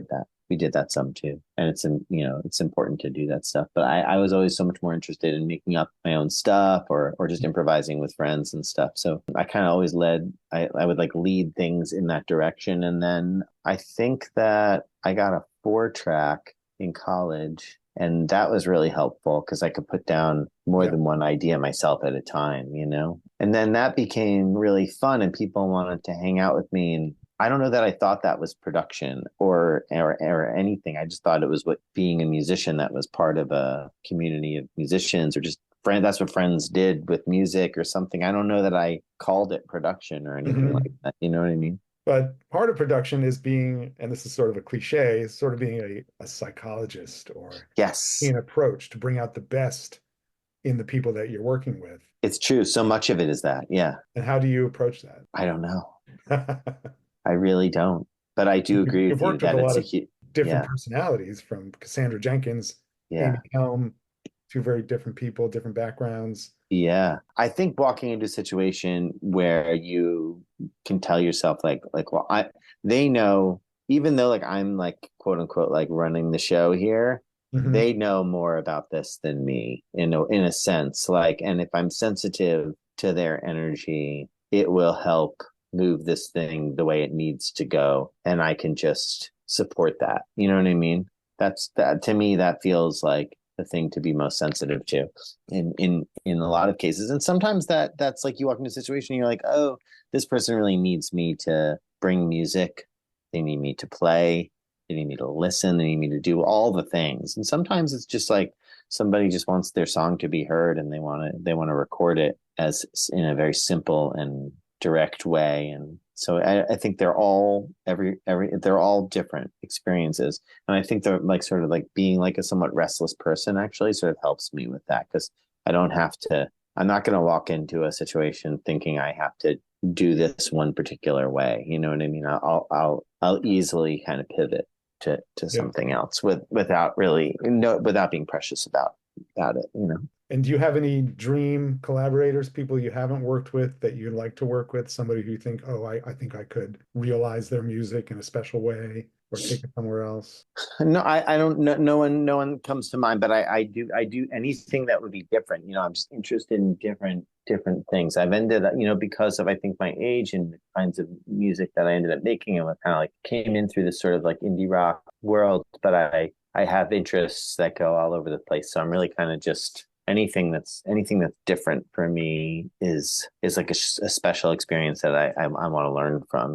we did that some too, and it's important to do that stuff, but I was always so much more interested in making up my own stuff, or just improvising with friends and stuff. So I kind of always I would like lead things in that direction. And then I think that I got a 4-track in college, and that was really helpful because I could put down more Yeah. than one idea myself at a time. And then that became really fun, and people wanted to hang out with me. And I don't know that I thought that was production or anything. I just thought it was what being a musician that was part of a community of musicians, or just friend. That's what friends did with music or something. I don't know that I called it production or anything like Mhm. that. You know what I mean? But part of production is being, and this is sort of a cliche, is sort of being a psychologist or Yes, an approach to bring out the best in the people that you're working with. it's true. So much of it is that. Yeah. And how do you approach I don't know. that? I really don't. But I do agree You've with you worked with that a lot it's a of huge, different yeah, personalities from Cassandra Jenkins, Amy yeah. Helm, two very different people, different backgrounds. Yeah. I think walking into a situation where you can tell yourself well, they know, even though like I'm like quote unquote like running the show here, Hmm. they know more about this than me in a sense. Like, and if I'm sensitive to their energy, it will help move this thing the way it needs to go. And I can just support that. You know what I mean? That to me, that feels like the thing to be most sensitive to in a lot of cases. And sometimes that's like you walk into a situation and you're like, oh, this person really needs me to bring music. They need me to play. They need me to listen. They need me to do all the things. And sometimes it's just like somebody just wants their song to be heard, and they want to record it as in a very simple and direct way. And so I think they're all they're all different experiences. And I think they're like sort of like being like a somewhat restless person actually sort of helps me with that, because I don't have to, I'm not going to walk into a situation thinking I have to do this one particular way. You know what I mean? I'll easily kind of pivot to Yeah. something else without really, no, without being precious about it. And do you have any dream collaborators, people you haven't worked with that you'd like to work with? Somebody who you think, oh, I think I could realize their music in a special way or take it somewhere else? No, I don't know. No one comes to mind, but I do anything that would be different. I'm just interested in different things. I've ended up, because of I think my age and the kinds of music that I ended up making, and what kind of like came in through this sort of like indie rock world. But I have interests that go all over the place. So I'm really kind of just anything that's different for me is like a special experience that I want to learn from.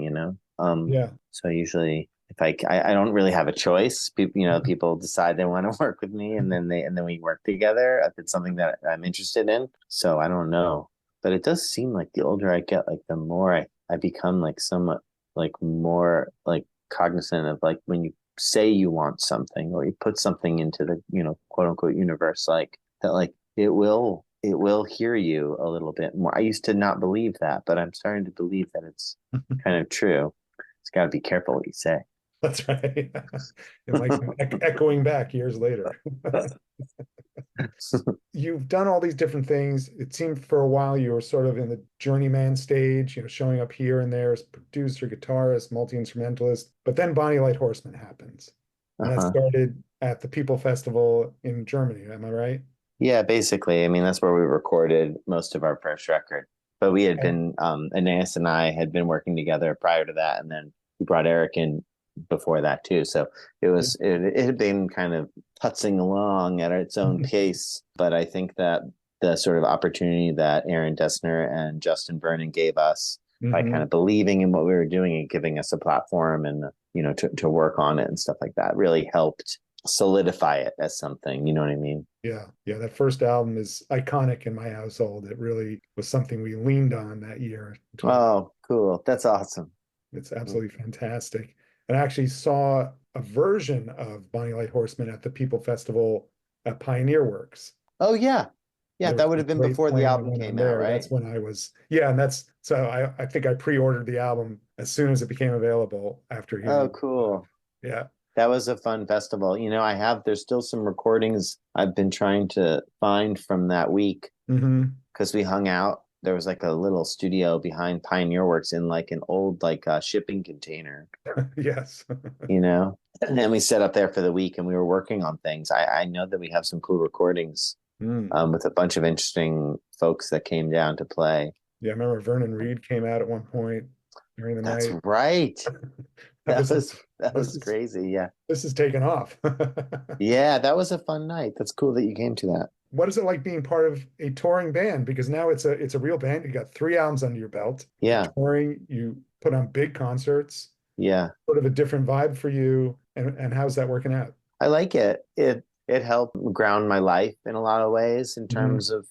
Yeah. So usually, if I don't really have a choice. People decide they want to work with me, and then we work together if it's something that I'm interested in. So I don't know, but it does seem like the older I get, like the more I become like somewhat like more like cognizant of like when you say you want something or you put something into the, quote unquote universe, like that, like it will hear you a little bit more. I used to not believe that, but I'm starting to believe that it's kind of true. It's got to be careful what you say. That's right. It might come echoing back years later. You've done all these different things. It seemed for a while you were sort of in the journeyman stage, showing up here and there as producer, guitarist, multi-instrumentalist. But then Bonnie Light Horseman happens. And that Uh-huh. started at the People Festival in Germany. Am I right? Yeah, basically. I mean, that's where we recorded most of our first record. But we had Okay. been, Anais and I had been working together prior to that, and then we brought Eric in before that too. So it had been kind of putzing along at its own pace. But I think that the sort of opportunity that Aaron Dessner and Justin Vernon gave us by kind Hmm. of believing in what we were doing and giving us a platform and to work on it and stuff like that really helped solidify it as something. You know what I mean? Yeah. Yeah. That first album is iconic in my household. It really was something we leaned on that year. Oh, cool. That's awesome. It's absolutely fantastic. And I actually saw a version of Bonnie Light Horseman at the People Festival at Pioneer Works. Oh, yeah. Yeah, There was that would a have been great before the playing that album went on came out, there. right? That's when I was, yeah, and that's so I think I pre-ordered the album as soon as it became available after Oh, hearing. cool. Yeah. That was a fun festival. There's still some recordings I've been trying to find from that week Hmm. because we hung out. There was like a little studio behind Pioneer Works in like an old like shipping container, Yes. you know? And then we set up there for the week and we were working on things. I know that we have some cool recordings Mm. with a bunch of interesting folks that came down to play. Yeah, I remember Vernon Reid came out at one point during the That's night. right. That That was was that this was is crazy. Yeah. this is taken off. Yeah, that was a fun night. That's cool that you came to that. What is it like being part of a touring band? Because now it's a real band. You got 3 albums under your belt. You're Yeah. touring, you put on big concerts, Yeah. sort of a different vibe for you. And how's that working out? I like it. It helped ground my life in a lot of ways in Mhm. terms of,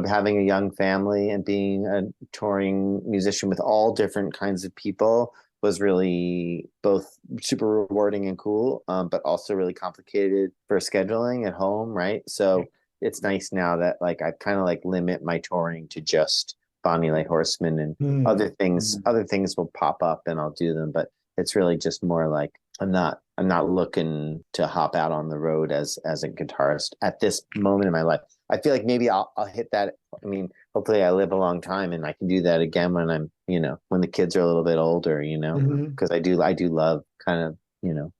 having a young family and being a touring musician with all different kinds of people was really both super rewarding and cool, but also really complicated for scheduling at home, right? Yeah. So it's nice now that like I kind of like limit my touring to just Bonnie Light Horseman and Mm. other things. Mm. Other things will pop up and I'll do them, but it's really just more like I'm not looking to hop out on the road as a guitarist at this moment in my life. I feel like maybe I'll hit that. I mean, hopefully I live a long time and I can do that again when I'm, when the kids are a little bit older, Mhm. because I do love kind of,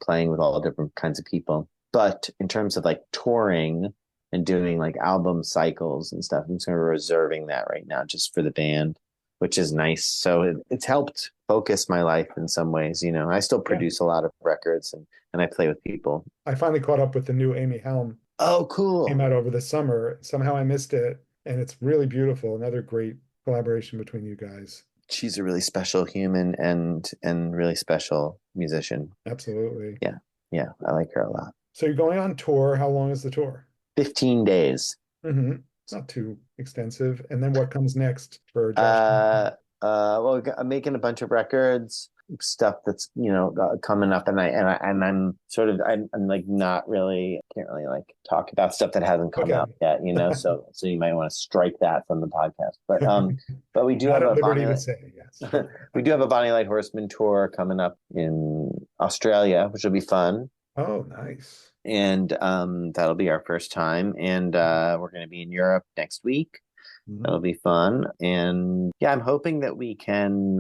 playing with all different kinds of people. But in terms of like touring and doing like album cycles and stuff, I'm sort of reserving that right now just for the band, which is nice. So it's helped focus my life in some ways. I still Yeah. produce a lot of records and I play with people. I finally caught up with the new Amy Helm. Oh, Came cool. out over the summer. Somehow I missed it, and it's really beautiful. Another great collaboration between you guys. She's a really special human and really special musician. Absolutely. Yeah. Yeah. I like her a lot. So you're going on tour. How long is the tour? 15 days. Hmm. Not too extensive. And then what comes next for Josh? Uh, well, I'm making a bunch of records, stuff that's coming up, and I'm sort of I'm like not really can't really like talk about stuff that hasn't come Okay. out yet, so you might want to strike that from the podcast. But we do Not have at a liberty to say, yes. we do have a Bonnie Light Horseman tour coming up in Australia, which will be fun. Oh, nice. And that'll be our first time. And we're going to be in Europe next week. That'll Mhm. be fun. And yeah, I'm hoping that we can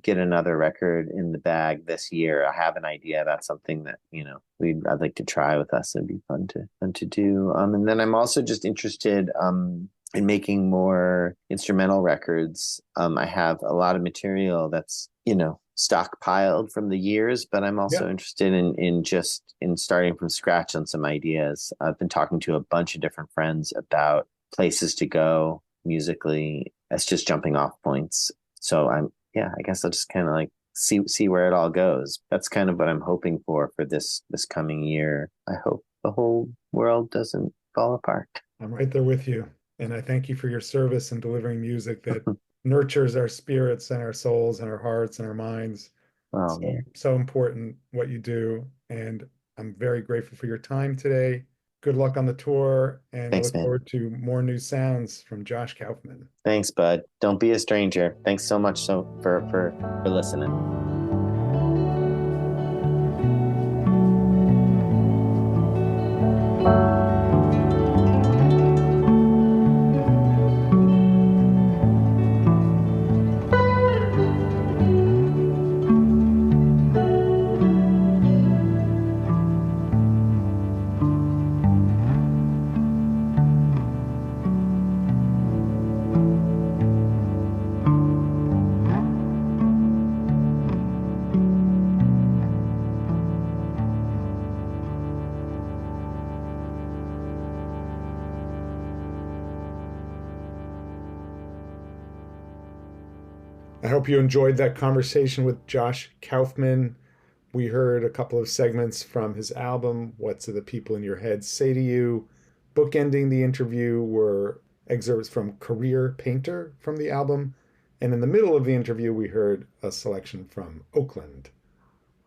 get another record in the bag this year. I have an idea about something that, I'd like to try with us. It'd be fun to do. And then I'm also just interested in making more instrumental records. I have a lot of material that's, stockpiled from the years, but I'm Yeah. also interested in starting from scratch on some ideas. I've been talking to a bunch of different friends about places to go musically as just jumping off points. So I guess I'll just kind of like see where it all goes. That's kind of what I'm hoping for this coming year. I hope the whole world doesn't fall apart. I'm right there with you. And I thank you for your service in delivering music that nurtures our spirits and our souls and our hearts and our minds. Oh So, man. so important what you do. And I'm very grateful for your time today. Good luck on the tour. And I Thanks, look man. forward to more new sounds from Josh Kaufman. Thanks, bud. Don't be a stranger. Thanks so much for listening. I hope you enjoyed that conversation with Josh Kaufman. We heard a couple of segments from his album, What Do the People in Your Head Say to You? Bookending the interview were excerpts from Career Painter from the album. And in the middle of the interview, we heard a selection from Oakland.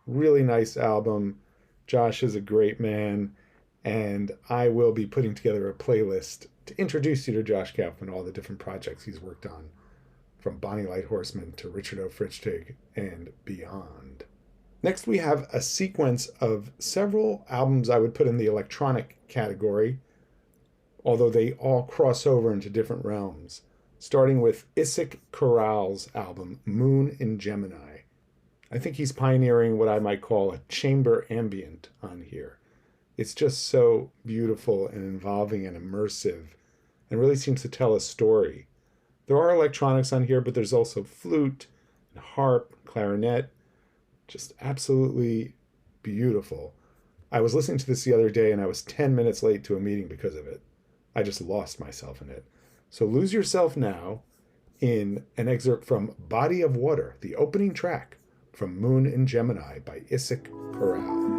Really nice album. Josh is a great man. And I will be putting together a playlist to introduce you to Josh Kaufman, all the different projects he's worked on, from Bonnie Light Horseman to Richard O. Fritztig and beyond. Next, we have a sequence of several albums I would put in the electronic category, although they all cross over into different realms, starting with Isaac Corral's album, Moon in Gemini. I think he's pioneering what I might call a chamber ambient on here. It's just so beautiful and involving and immersive, and really seems to tell a story. There are electronics on here, but there's also flute and harp, clarinet. Just absolutely beautiful. I was listening to this the other day and I was 10 minutes late to a meeting because of it. I just lost myself in it. So lose yourself now in an excerpt from Body of Water, the opening track from Moon in Gemini by Isaac Corral.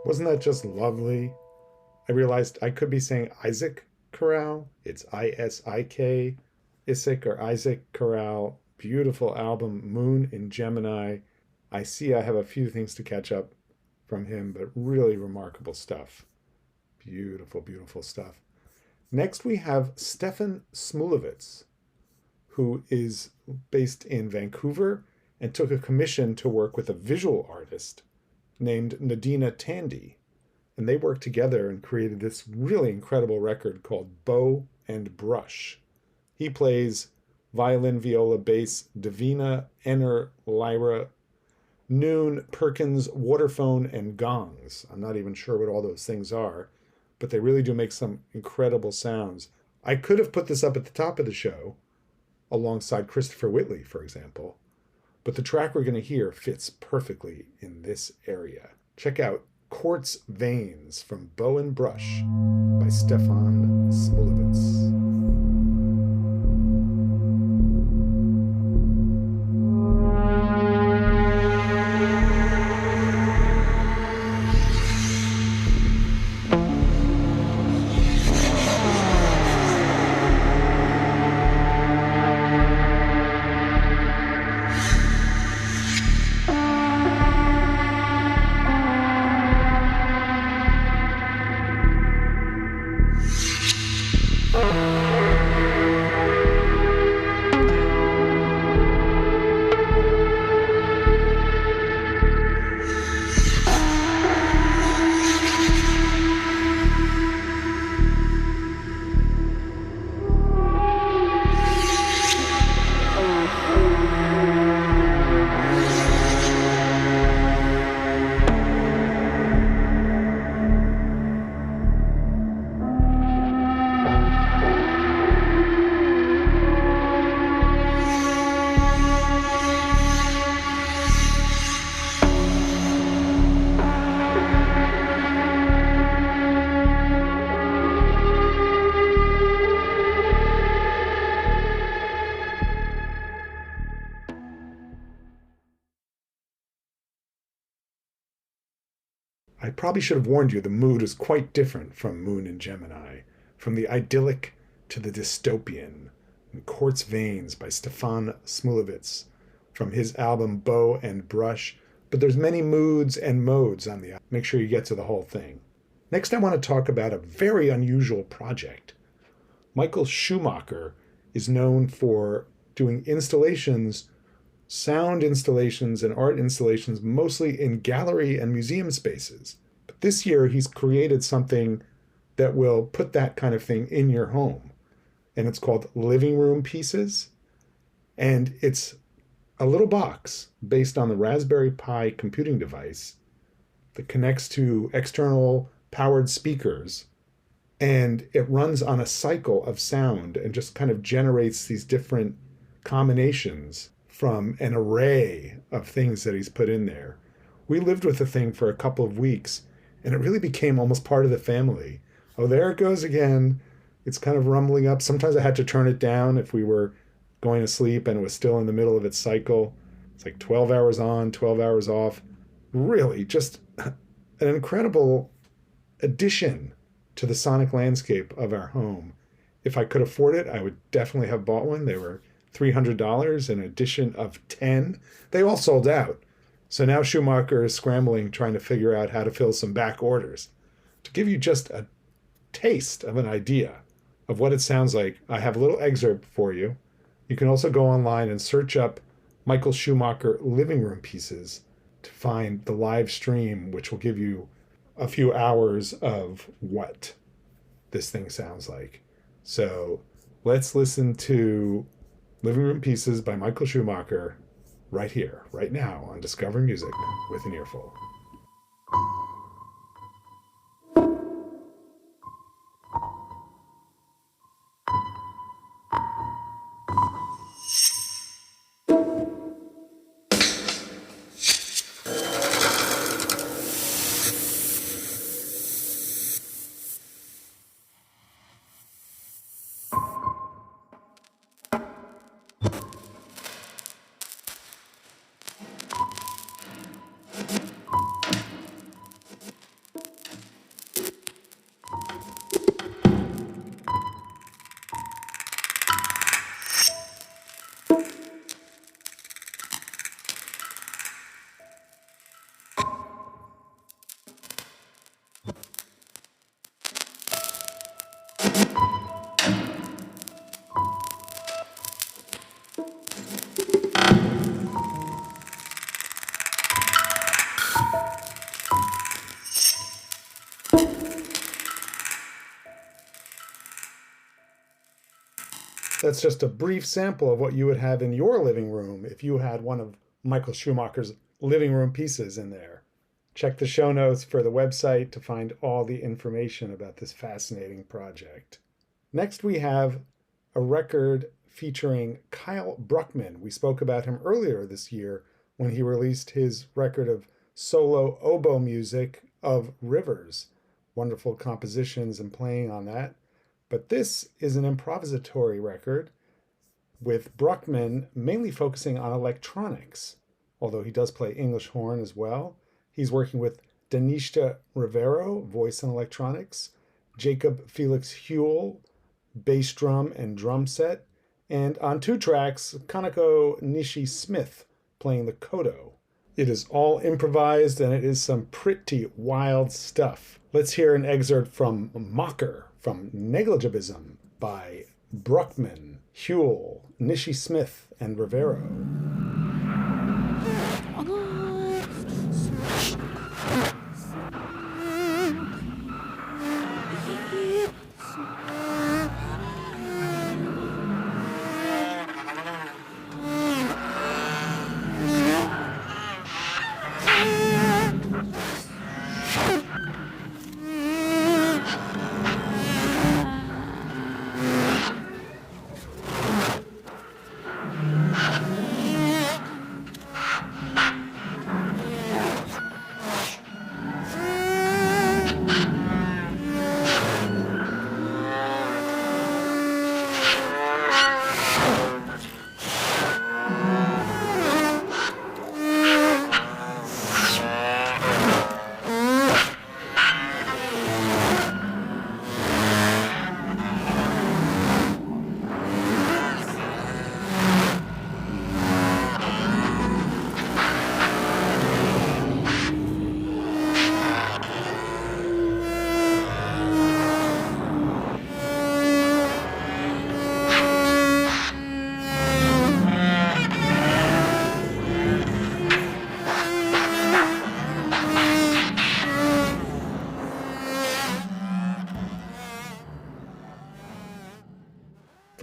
Wasn't that just lovely? I realized I could be saying Isaac Corral. It's Isik, Isaac or Isaac Corral. Beautiful album, Moon in Gemini. I see I have a few things to catch up from him, but really remarkable stuff. Beautiful, beautiful stuff. Next, we have Stefan Smulowitz, who is based in Vancouver and took a commission to work with a visual artist named Nadina Tandy. And they worked together and created this really incredible record called Bow and Brush. He plays violin, viola, bass, divina, enner, lyra, noon, Perkins, waterphone, and gongs. I'm not even sure what all those things are, but they really do make some incredible sounds. I could have put this up at the top of the show alongside Christopher Whitley, for example, but the track we're going to hear fits perfectly in this area. Check out Quartz Veins from Bow and Brush by Stefan Smulowitz. I probably should have warned you, the mood is quite different from Moon and Gemini, from the idyllic to the dystopian. In Quartz Veins by Stefan Smulovitz, from his album Bow and Brush. But there's many moods and modes on the album. Make sure you get to the whole thing. Next, I want to talk about a very unusual project. Michael Schumacher is known for doing installations, sound installations and art installations, mostly in gallery and museum spaces. But this year, he's created something that will put that kind of thing in your home. And it's called Living Room Pieces. And it's a little box based on the Raspberry Pi computing device that connects to external powered speakers. And it runs on a cycle of sound and just kind of generates these different combinations from an array of things that he's put in there. We lived with the thing for a couple of weeks, and it really became almost part of the family. Oh, there it goes again. It's kind of rumbling up. Sometimes I had to turn it down if we were going to sleep and it was still in the middle of its cycle. It's like 12 hours on, 12 hours off. Really, just an incredible addition to the sonic landscape of our home. If I could afford it, I would definitely have bought one. They were $300, an edition of 10. They all sold out. So now Schumacher is scrambling, trying to figure out how to fill some back orders. To give you just a taste of an idea of what it sounds like, I have a little excerpt for you. You can also go online and search up Michael Schumacher Living Room Pieces to find the live stream, which will give you a few hours of what this thing sounds like. So let's listen to Living Room Pieces by Michael Schumacher right here, right now on Discover Music with an Earful. That's just a brief sample of what you would have in your living room if you had one of Michael Schumacher's living room pieces in there. Check the show notes for the website to find all the information about this fascinating project. Next, we have a record featuring Kyle Bruckman. We spoke about him earlier this year when he released his record of solo oboe music of Rivers. Wonderful compositions and playing on that. But this is an improvisatory record with Bruckman mainly focusing on electronics, although he does play English horn as well. He's working with Danishta Rivero, voice and electronics, Jacob Felix Huel, bass drum and drum set, and on 2 tracks, Kanako Nishi-Smith playing the koto. It is all improvised and it is some pretty wild stuff. Let's hear an excerpt from Mocker from Negligibilism by Bruckman, Huel, Nishi-Smith, and Rivero.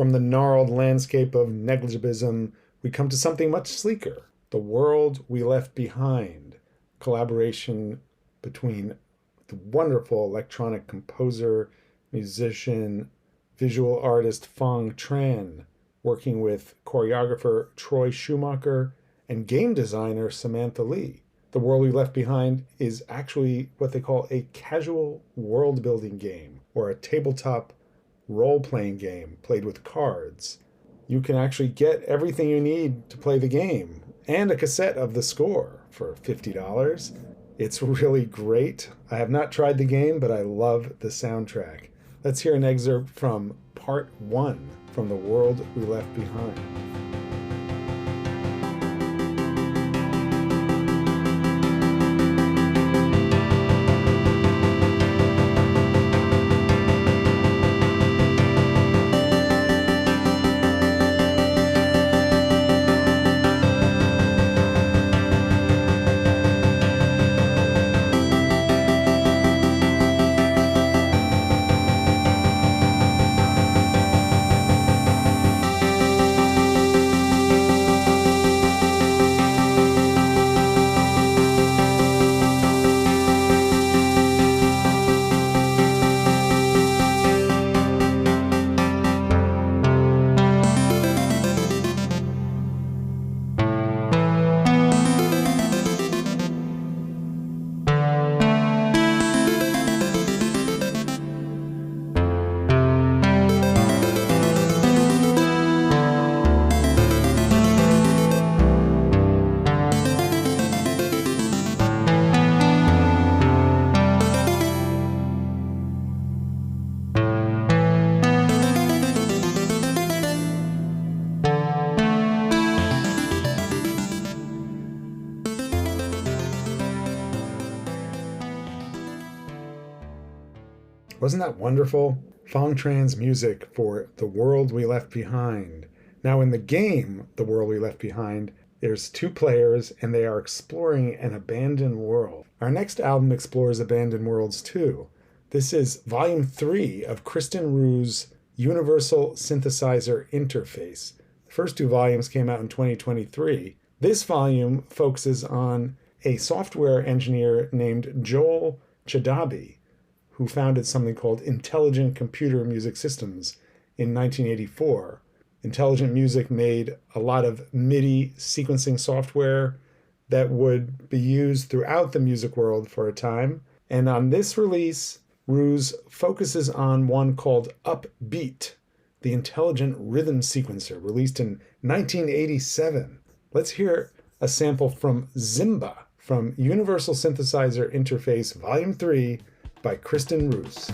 From the gnarled landscape of negligibilism, we come to something much sleeker. The World We Left Behind, collaboration between the wonderful electronic composer, musician, visual artist Fong Tran, working with choreographer Troy Schumacher and game designer Samantha Lee. The World We Left Behind is actually what they call a casual world-building game, or a tabletop role-playing game played with cards. You can actually get everything you need to play the game and a cassette of the score for $50. It's really great. I have not tried the game, but I love the soundtrack. Let's hear an excerpt from Part 1 from The World We Left Behind. Wasn't that wonderful? Fong Tran's music for The World We Left Behind. Now in the game, The World We Left Behind, there's 2 players and they are exploring an abandoned world. Our next album explores abandoned worlds too. This is Volume 3 of Kristen Rue's Universal Synthesizer Interface. The first 2 volumes came out in 2023. This volume focuses on a software engineer named Joel Chadabi, who founded something called Intelligent Computer Music Systems in 1984. Intelligent Music made a lot of MIDI sequencing software that would be used throughout the music world for a time. And on this release, Ruse focuses on one called Upbeat, the Intelligent Rhythm Sequencer, released in 1987. Let's hear a sample from Zimba from Universal Synthesizer Interface Volume 3, by Kristen Roos.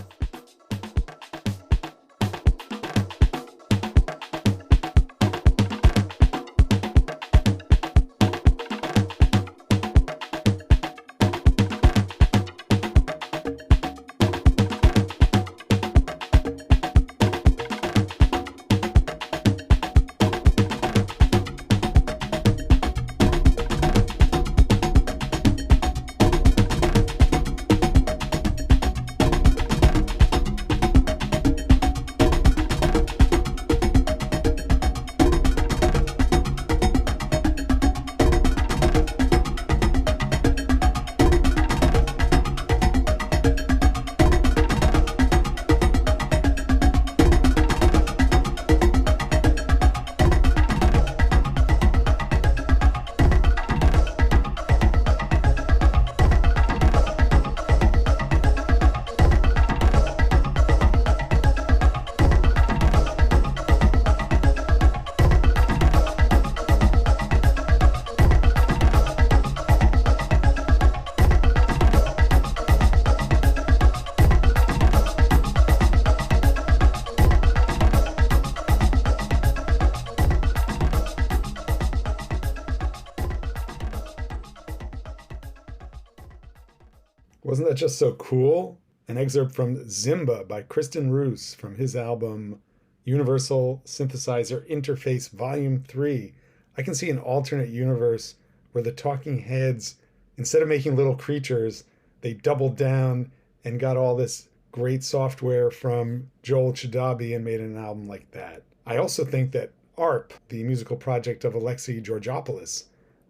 Wasn't that just so cool? An excerpt from Zimba by Kristen Roos from his album Universal Synthesizer Interface Volume 3. I can see an alternate universe where the Talking Heads, instead of making little creatures, they doubled down and got all this great software from Joel Chadabi and made an album like that. I also think that ARP, the musical project of Alexei Georgopoulos,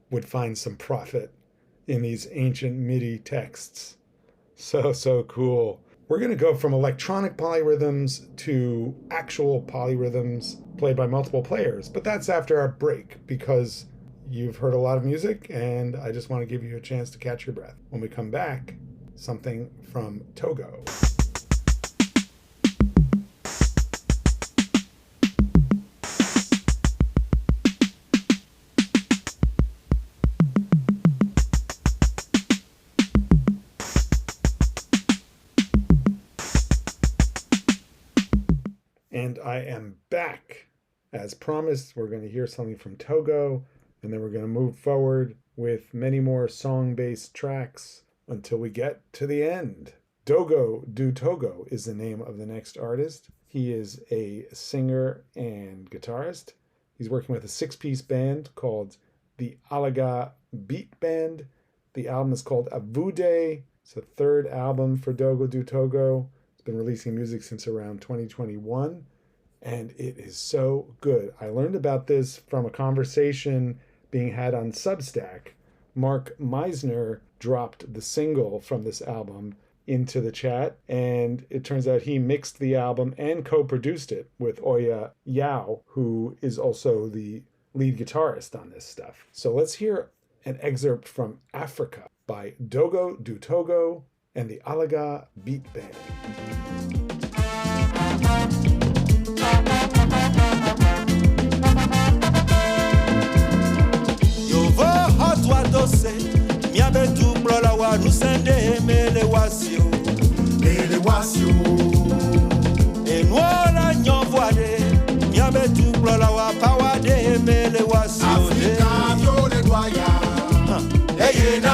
would find some profit in these ancient MIDI texts. So cool. We're going to go from electronic polyrhythms to actual polyrhythms played by multiple players, but that's after our break because you've heard a lot of music and I just want to give you a chance to catch your breath. When we come back, something from Togo. And I am back. As promised, we're going to hear something from Togo, and then we're going to move forward with many more song-based tracks until we get to the end. Dogo du Togo is the name of the next artist. He is a singer and guitarist. He's working with a 6-piece band called the Alaga Beat Band. The album is called Avude. It's the third album for Dogo du Togo. Been releasing music since around 2021, and it is so good. I learned about this from a conversation being had on Substack. Mark Meisner dropped the single from this album into the chat, and it turns out he mixed the album and co-produced it with Oya Yao, who is also the lead guitarist on this stuff. So let's hear an excerpt from Africa by Dogo du Togo and the Alaga Beat Band. Yovo hotwa dose miabe dublo la wa rusende mele wasio enwala nyovwade miabe dublo la wa pawade mele wasio Afrika yole doya eyena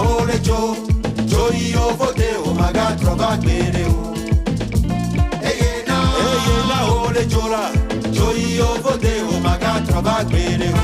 olejo joyo vote o maga trova mereo eyena olejola joyo vote o maga trova mereo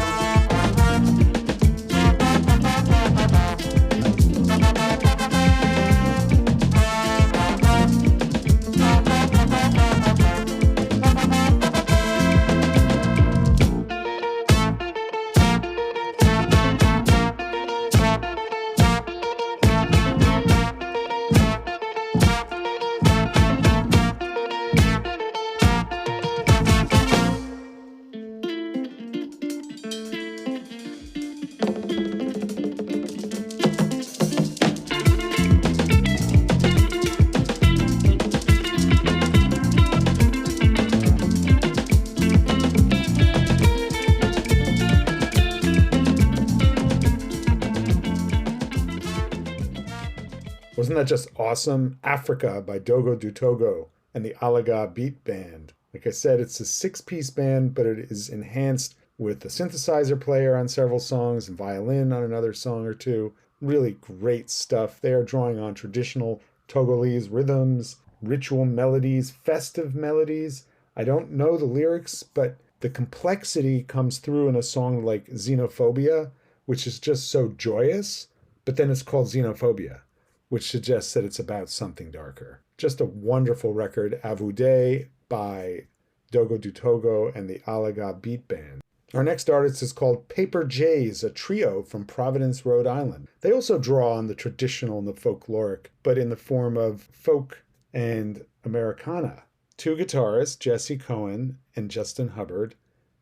Wasn't that just awesome? Africa by Dogo du Togo and the Alaga Beat Band. Like I said, it's a 6-piece band, but it is enhanced with a synthesizer player on several songs and violin on another song or two. Really great stuff. They are drawing on traditional Togolese rhythms, ritual melodies, festive melodies. I don't know the lyrics, but the complexity comes through in a song like Xenophobia, which is just so joyous, but then it's called Xenophobia, which suggests that it's about something darker. Just a wonderful record, Avude by Dogo du Togo and the Alaga Beat Band. Our next artist is called Paper Jays, a trio from Providence, Rhode Island. They also draw on the traditional and the folkloric, but in the form of folk and Americana. 2 guitarists, Jesse Cohen and Justin Hubbard,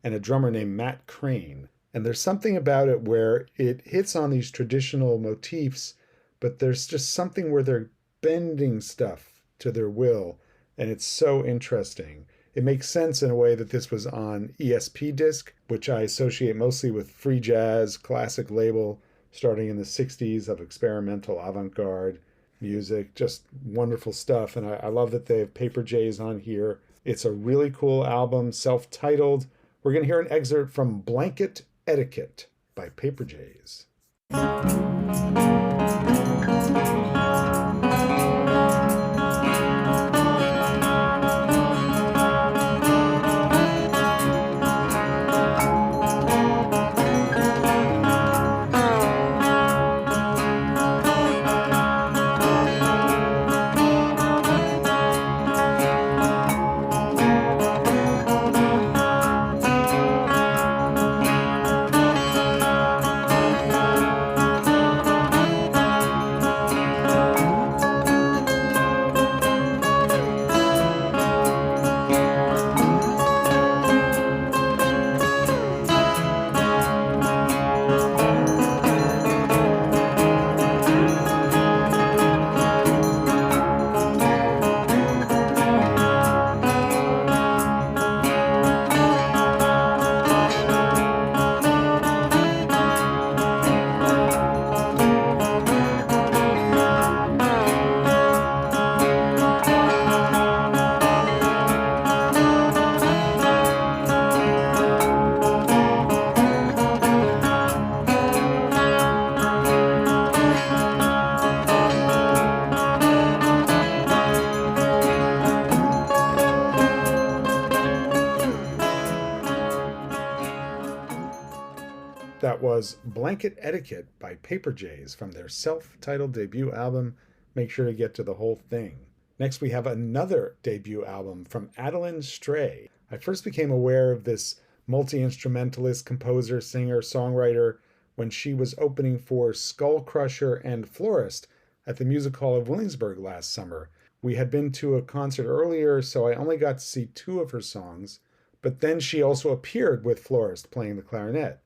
and a drummer named Matt Crane. And there's something about it where it hits on these traditional motifs, but there's just something where they're bending stuff to their will, and it's so interesting. It makes sense in a way that this was on ESP Disc, which I associate mostly with free jazz, classic label, starting in the 60s of experimental avant-garde music. Just wonderful stuff, and I love that they have Paper Jays on here. It's a really cool album, self-titled. We're going to hear an excerpt from Blanket Etiquette by Paper Jays. That was Blanket Etiquette by Paper Jays from their self-titled debut album. Make sure to get to the whole thing. Next, we have another debut album from Adeline Stray. I first became aware of this multi-instrumentalist, composer, singer, songwriter when she was opening for Skull Crusher and Florist at the Music Hall of Williamsburg last summer. We had been to a concert earlier, so I only got to see 2 of her songs, but then she also appeared with Florist playing the clarinet.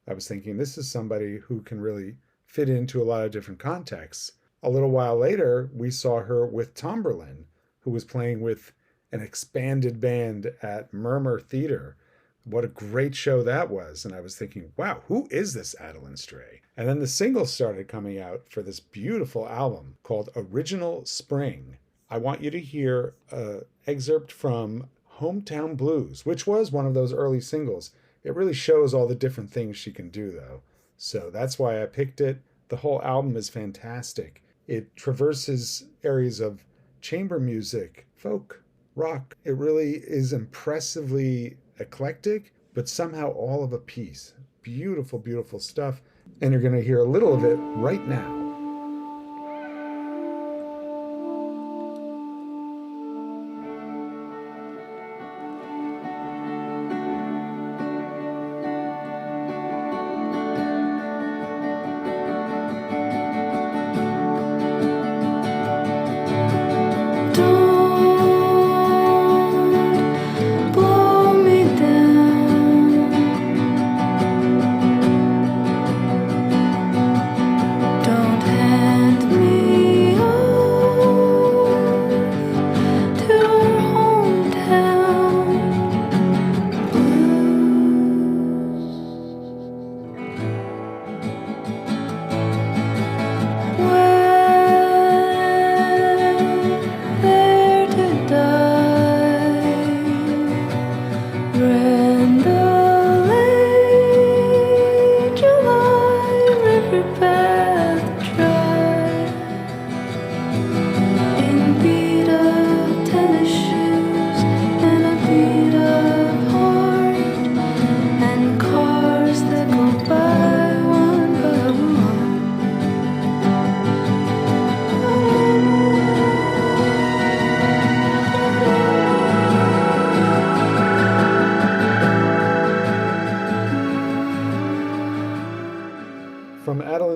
I was thinking, this is somebody who can really fit into a lot of different contexts. A little while later, we saw her with Tomberlin, who was playing with an expanded band at Murmur Theater. What a great show that was. And I was thinking, wow, who is this Adeline Stray? And then the singles started coming out for this beautiful album called Original Spring. I want you to hear an excerpt from Hometown Blues, which was one of those early singles. It really shows all the different things she can do, though. So that's why I picked it. The whole album is fantastic. It traverses areas of chamber music, folk, rock. It really is impressively eclectic, but somehow all of a piece. Beautiful, beautiful stuff. And you're going to hear a little of it right now.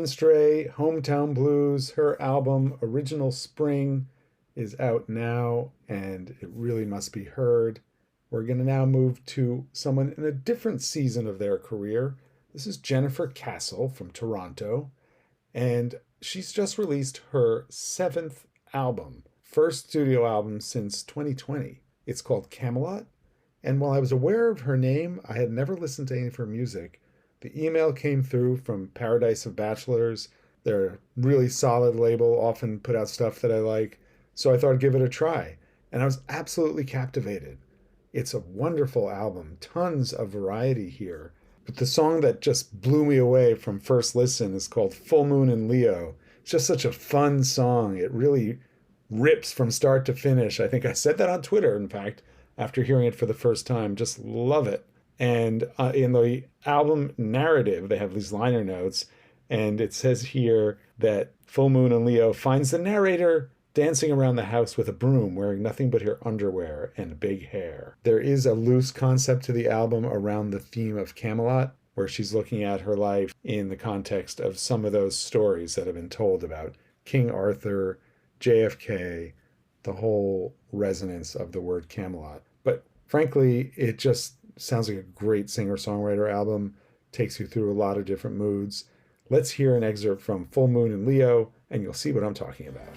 Stray, Hometown Blues. Her album Original Spring is out now, and it really must be heard. We're going to now move to someone in a different season of their career. This is Jennifer Castle from Toronto, and she's just released her 7th album, first studio album since 2020. It's called Camelot, and while I was aware of her name, I had never listened to any of her music. The email came through from Paradise of Bachelors. They're a really solid label, often put out stuff that I like. So I thought I'd give it a try. And I was absolutely captivated. It's a wonderful album, tons of variety here. But the song that just blew me away from first listen is called Full Moon in Leo. It's just such a fun song. It really rips from start to finish. I think I said that on Twitter, in fact, after hearing it for the first time. Just love it. And in the album narrative, they have these liner notes, and it says here that Full Moon in Leo finds the narrator dancing around the house with a broom, wearing nothing but her underwear and big hair. There is a loose concept to the album around the theme of Camelot, where she's looking at her life in the context of some of those stories that have been told about King Arthur, JFK, the whole resonance of the word Camelot. But frankly, it just sounds like a great singer-songwriter album, takes you through a lot of different moods. Let's hear an excerpt from Full Moon in Leo, and you'll see what I'm talking about.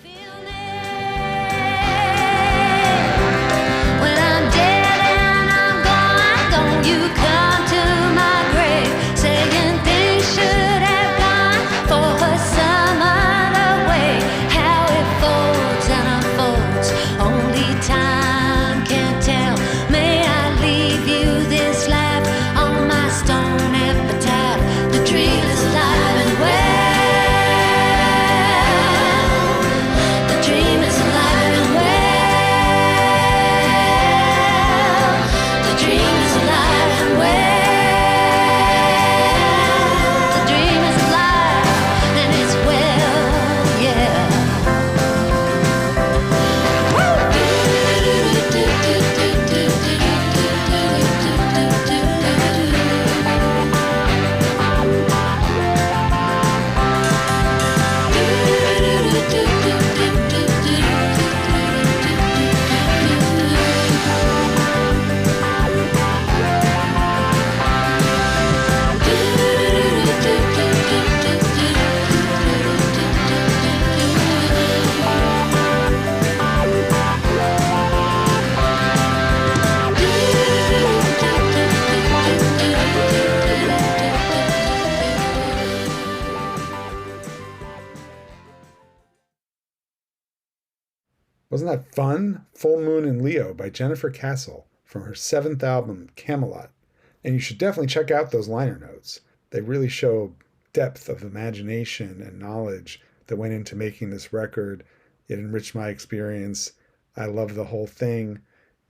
When I'm dead and I'm gone, you come to my grave, saying things should have gone for some other way. How it folds and unfolds, only time can tell. May I leave you this life on my stone epitaph. The dream is alive and well. The dream is alive and well. The dream is alive and well. Wasn't that fun? Full Moon in Leo by Jennifer Castle from her 7th album, Camelot. And you should definitely check out those liner notes. They really show depth of imagination and knowledge that went into making this record. It enriched my experience. I love the whole thing.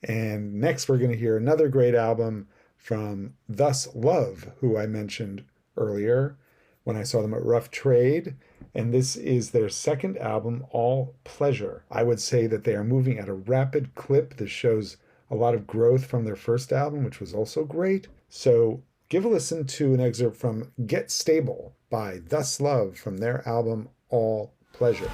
And next we're going to hear another great album from Thus Love, who I mentioned earlier when I saw them at Rough Trade. And this is their 2nd album, All Pleasure. I would say that they are moving at a rapid clip. This shows a lot of growth from their first album, which was also great. So give a listen to an excerpt from Get Stable by Thus Love from their album, All Pleasure.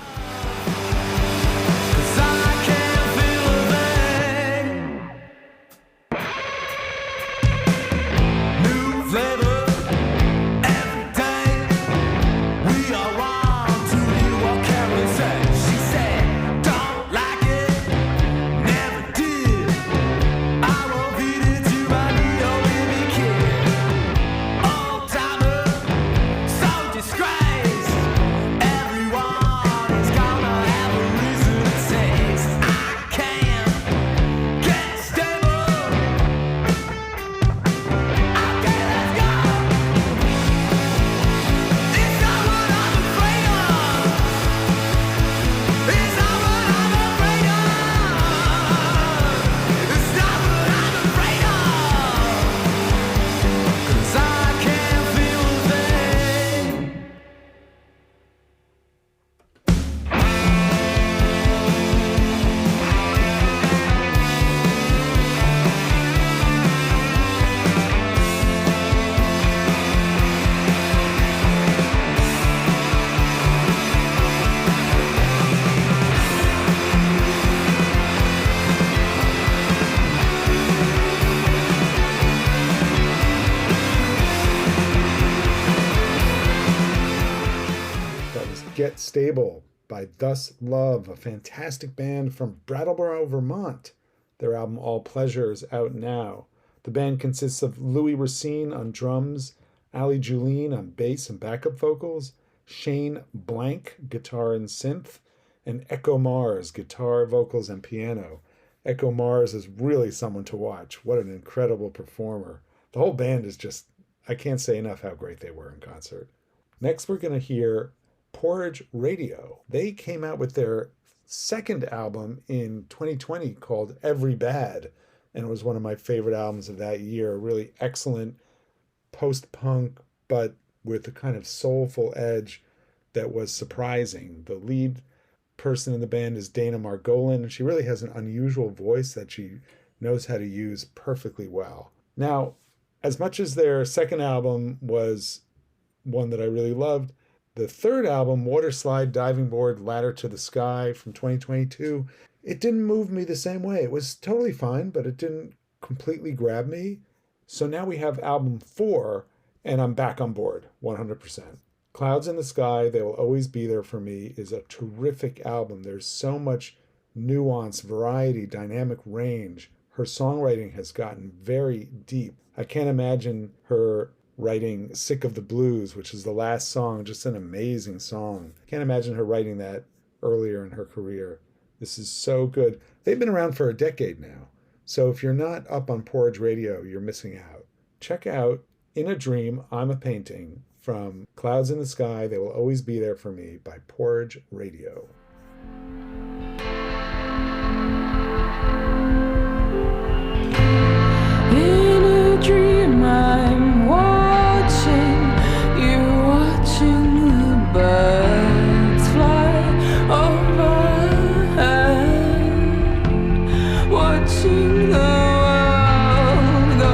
Get Stable by Thus Love, a fantastic band from Brattleboro, Vermont. Their album All Pleasure is out now. The band consists of Louis Racine on drums, Ali Julien on bass and backup vocals, Shane Blank, guitar and synth, and Echo Mars, guitar, vocals, and piano. Echo Mars is really someone to watch. What an incredible performer. The whole band is just, I can't say enough how great they were in concert. Next, we're going to hear Porridge Radio. They came out with their 2nd album in 2020 called Every Bad, and it was one of my favorite albums of that year. A really excellent post-punk, but with a kind of soulful edge that was surprising. The lead person in the band is Dana Margolin, and she really has an unusual voice that she knows how to use perfectly well. Now, as much as their 2nd album was one that I really loved, the 3rd album, Waterslide Diving Board Ladder to the Sky from 2022, it didn't move me the same way. It was totally fine, but it didn't completely grab me. So now we have album 4, and I'm back on board 100%. Clouds in the Sky, They Will Always Be There For Me is a terrific album. There's so much nuance, variety, dynamic range. Her songwriting has gotten very deep. I can't imagine her writing Sick of the Blues, which is the last song, just an amazing song. Can't imagine her writing that earlier in her career. This is so good. They've been around for a decade now. So if you're not up on Porridge Radio, you're missing out. Check out In a Dream, I'm a Painting from Clouds in the Sky, They Will Always Be There For Me by Porridge Radio. In a dream I'm watching you, watching the birds fly overhead, watching the world go,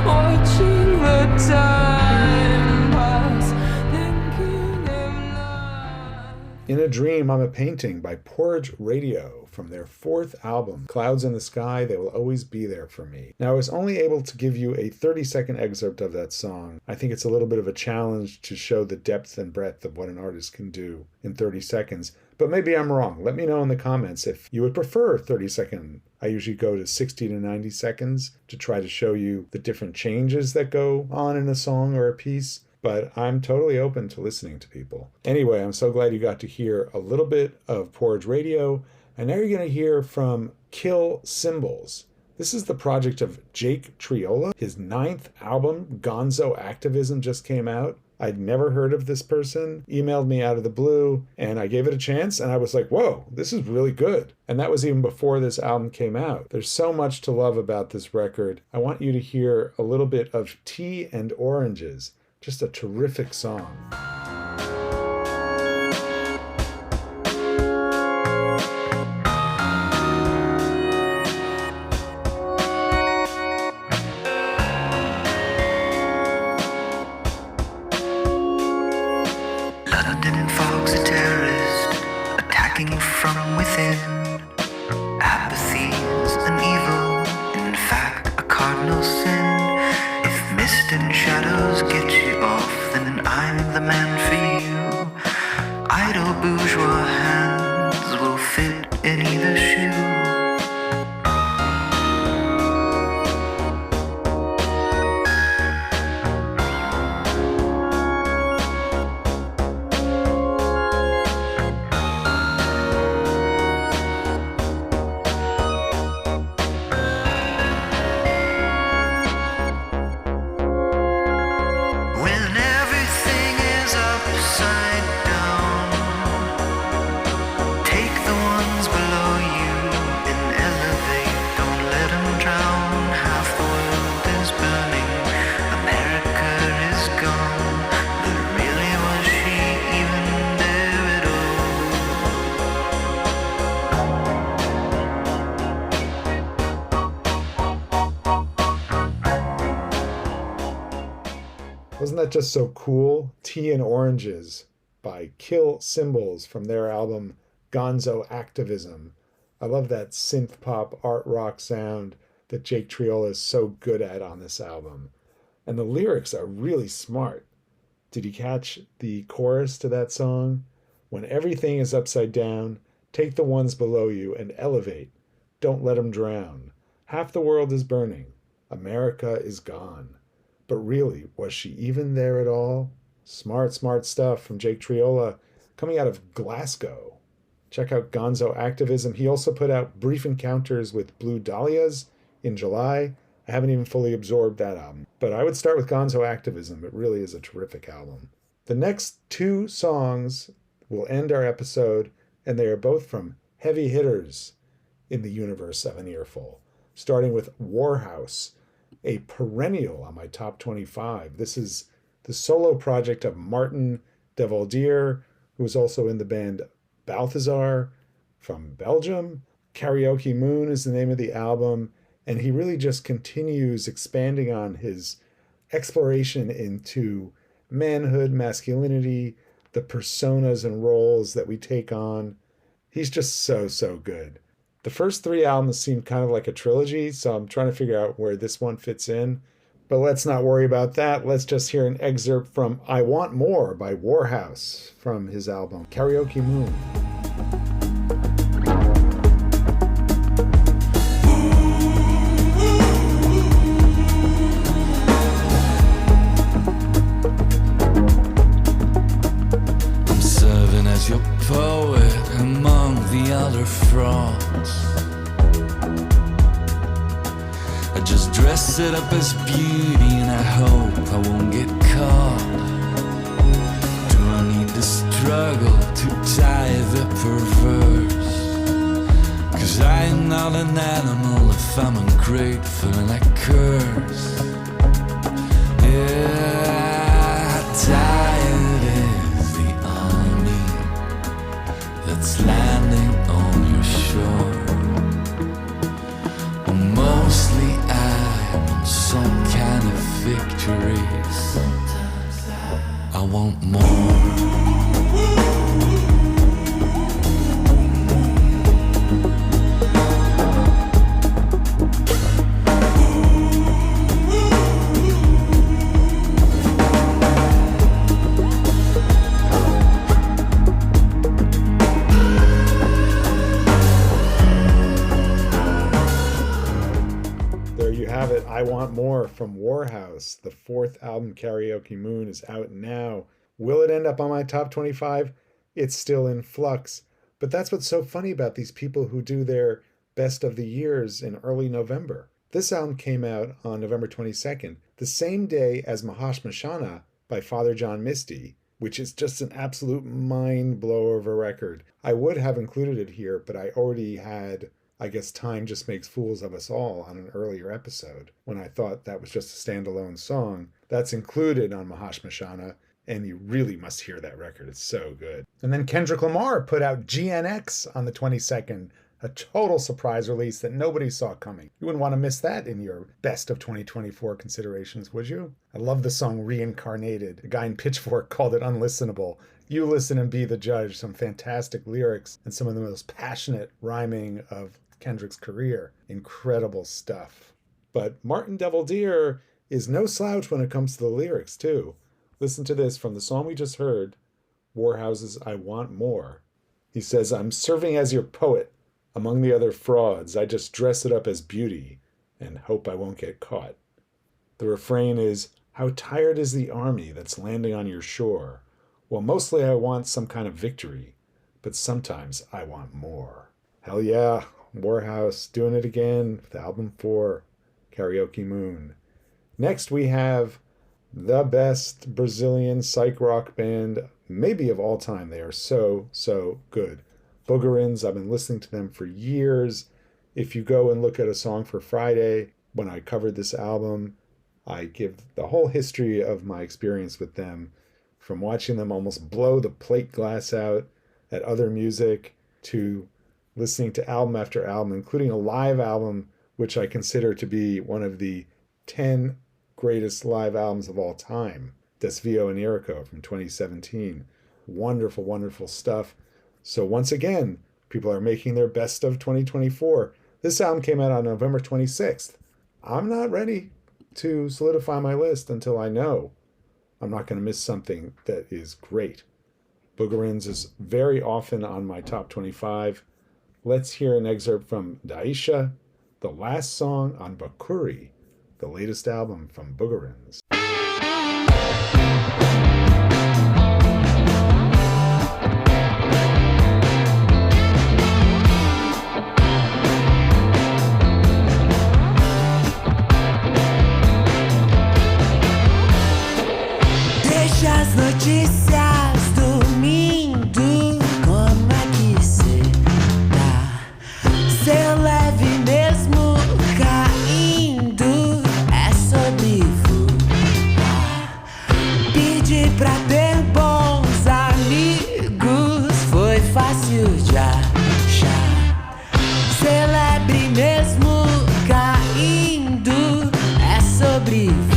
watching the time pass, thinking of love. In a Dream, I'm a Painting by Porridge Radio from their 4th album, Clouds in the Sky, They Will Always Be There For Me. Now, I was only able to give you a 30-second excerpt of that song. I think it's a little bit of a challenge to show the depth and breadth of what an artist can do in 30 seconds, but maybe I'm wrong. Let me know in the comments if you would prefer 30 seconds. I usually go to 60 to 90 seconds to try to show you the different changes that go on in a song or a piece. But I'm totally open to listening to people. Anyway, I'm so glad you got to hear a little bit of Porridge Radio. And now you're going to hear from Kill Symbols. This is the project of Jake Triola. His 9th album, Gonzo Activism, just came out. I'd never heard of this person, emailed me out of the blue, and I gave it a chance, and I was like, whoa, this is really good. And that was even before this album came out. There's so much to love about this record. I want you to hear a little bit of Tea and Oranges, just a terrific song. London fog's a terrorist, attacking from within. Apathy's an evil, in fact a cardinal sin. If mist and shadows get you off, then I'm the man for you. Idle bourgeois hands will fit in either shoe. Wasn't that just so cool? Tea and Oranges by Kill Symbols from their album Gonzo Activism. I love that synth pop art rock sound that Jake Triola is so good at on this album. And the lyrics are really smart. Did you catch the chorus to that song? When everything is upside down, take the ones below you and elevate. Don't let them drown. Half the world is burning. America is gone. But really, was she even there at all? Smart, smart stuff from Jake Triola coming out of Glasgow. Check out Gonzo Activism. He also put out Brief Encounters with Blue Dahlias in July. I haven't even fully absorbed that album. But I would start with Gonzo Activism. It really is a terrific album. The next 2 songs will end our episode, and they are both from heavy hitters in the universe of An Earful. Starting with Warhouse, a perennial on my top 25. This is the solo project of Martin Devaldier, who is also in the band Balthazar from Belgium. Karaoke Moon is the name of the album, and he really just continues expanding on his exploration into manhood, masculinity, the personas and roles that we take on. He's just so, so good. The first 3 albums seem kind of like a trilogy, so I'm trying to figure out where this one fits in. But let's not worry about that. Let's just hear an excerpt from I Want More by Warhouse from his album Karaoke Moon. I'm serving as your poet among the other frogs. I just dress it up as beauty and I hope I won't get caught. Do I need to struggle to tie the perverse? 'Cause I am not an animal if I'm ungrateful and I curse. Yeah, tired is the army that's landing on your shore. Well, mostly I'm on some kind of victory. I want more. I Want More from Warhouse. The 4th album, Karaoke Moon, is out now. Will it end up on my top 25? It's still in flux, But that's what's so funny about these people who do their best of the years in early November. This album came out on November 22nd, the same day as Mahashmashana by Father John Misty, which is just an absolute mind blower of a record. I would have included it here, but I already had, I guess, Time Just Makes Fools of Us All on an earlier episode when I thought that was just a standalone song. That's included on Mahashmashana, and you really must hear that record. It's so good. And then Kendrick Lamar put out GNX on the 22nd, a total surprise release that nobody saw coming. You wouldn't want to miss that in your best of 2024 considerations, would you? I love the song Reincarnated. A guy in Pitchfork called it unlistenable. You listen and be the judge. Some fantastic lyrics and some of the most passionate rhyming of Kendrick's career. Incredible stuff. But Martin Devildeer is no slouch when it comes to the lyrics, too. Listen to this from the song we just heard, Warhouse's I Want More. He says, I'm serving as your poet. Among the other frauds, I just dress it up as beauty and hope I won't get caught. The refrain is, how tired is the army that's landing on your shore? Well, mostly I want some kind of victory, but sometimes I want more. Hell yeah, Warhouse doing it again with album 4, Karaoke Moon. Next we have the best Brazilian psych rock band, maybe of all time. They are so, so good. Boogerins, I've been listening to them for years. If you go and look at A Song for Friday, when I covered this album, I give the whole history of my experience with them, from watching them almost blow the plate glass out at other music, to listening to album after album, including a live album, which I consider to be one of the 10 greatest live albums of all time, Desvio and Irico from 2017. Wonderful, wonderful stuff. So once again, people are making their best of 2024. This album came out on November 26th. I'm not ready to solidify my list until I know I'm not going to miss something that is great. Boogerins is very often on my top 25. Let's hear an excerpt from Daisha, the last song on Bakuri, the latest album from Boogerins. Notícias dormindo, como é que cê tá? Seu leve mesmo caindo, é sobre voar. Pedir pra ter bons amigos foi fácil de achar. Celebre mesmo caindo, é sobre voar.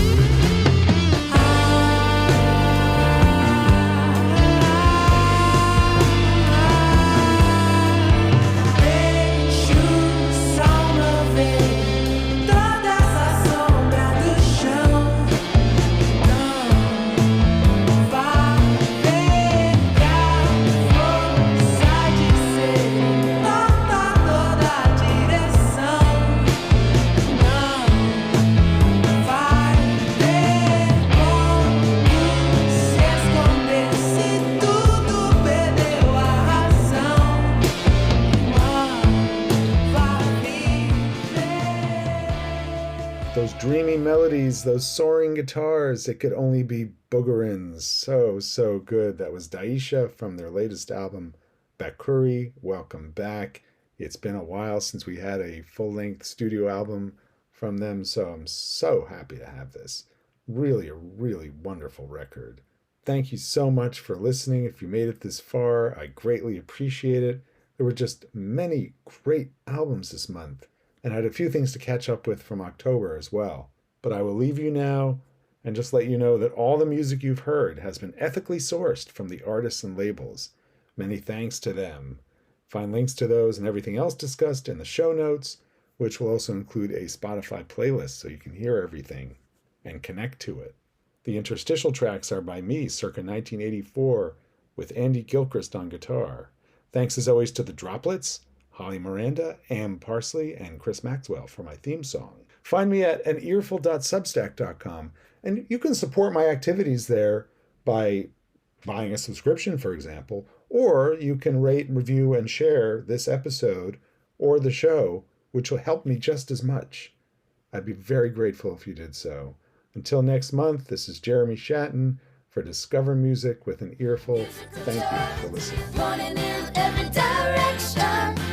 Dreamy melodies, those soaring guitars, it could only be Boogerins. So, so good. That was Daisha from their latest album, Bakuri. Welcome back. It's been a while since we had a full-length studio album from them, so I'm so happy to have this. Really a really wonderful record. Thank you so much for listening. If you made it this far, I greatly appreciate it. There were just many great albums this month, and I had a few things to catch up with from October as well. But I will leave you now and just let you know that all the music you've heard has been ethically sourced from the artists and labels. Many thanks to them. Find links to those and everything else discussed in the show notes, which will also include a Spotify playlist so you can hear everything and connect to it. The interstitial tracks are by me, circa 1984, with Andy Gilchrist on guitar. Thanks as always to the Droplets, Holly Miranda, Am Parsley, and Chris Maxwell for my theme song. Find me at anearful.substack.com, and you can support my activities there by buying a subscription, for example, Or you can rate, review, and share this episode or the show, which will help me just as much. I'd be very grateful if you did so. Until next month, this is Jeremy Shatton for Discover Music with an Earful. Thank you for listening. Running in every direction.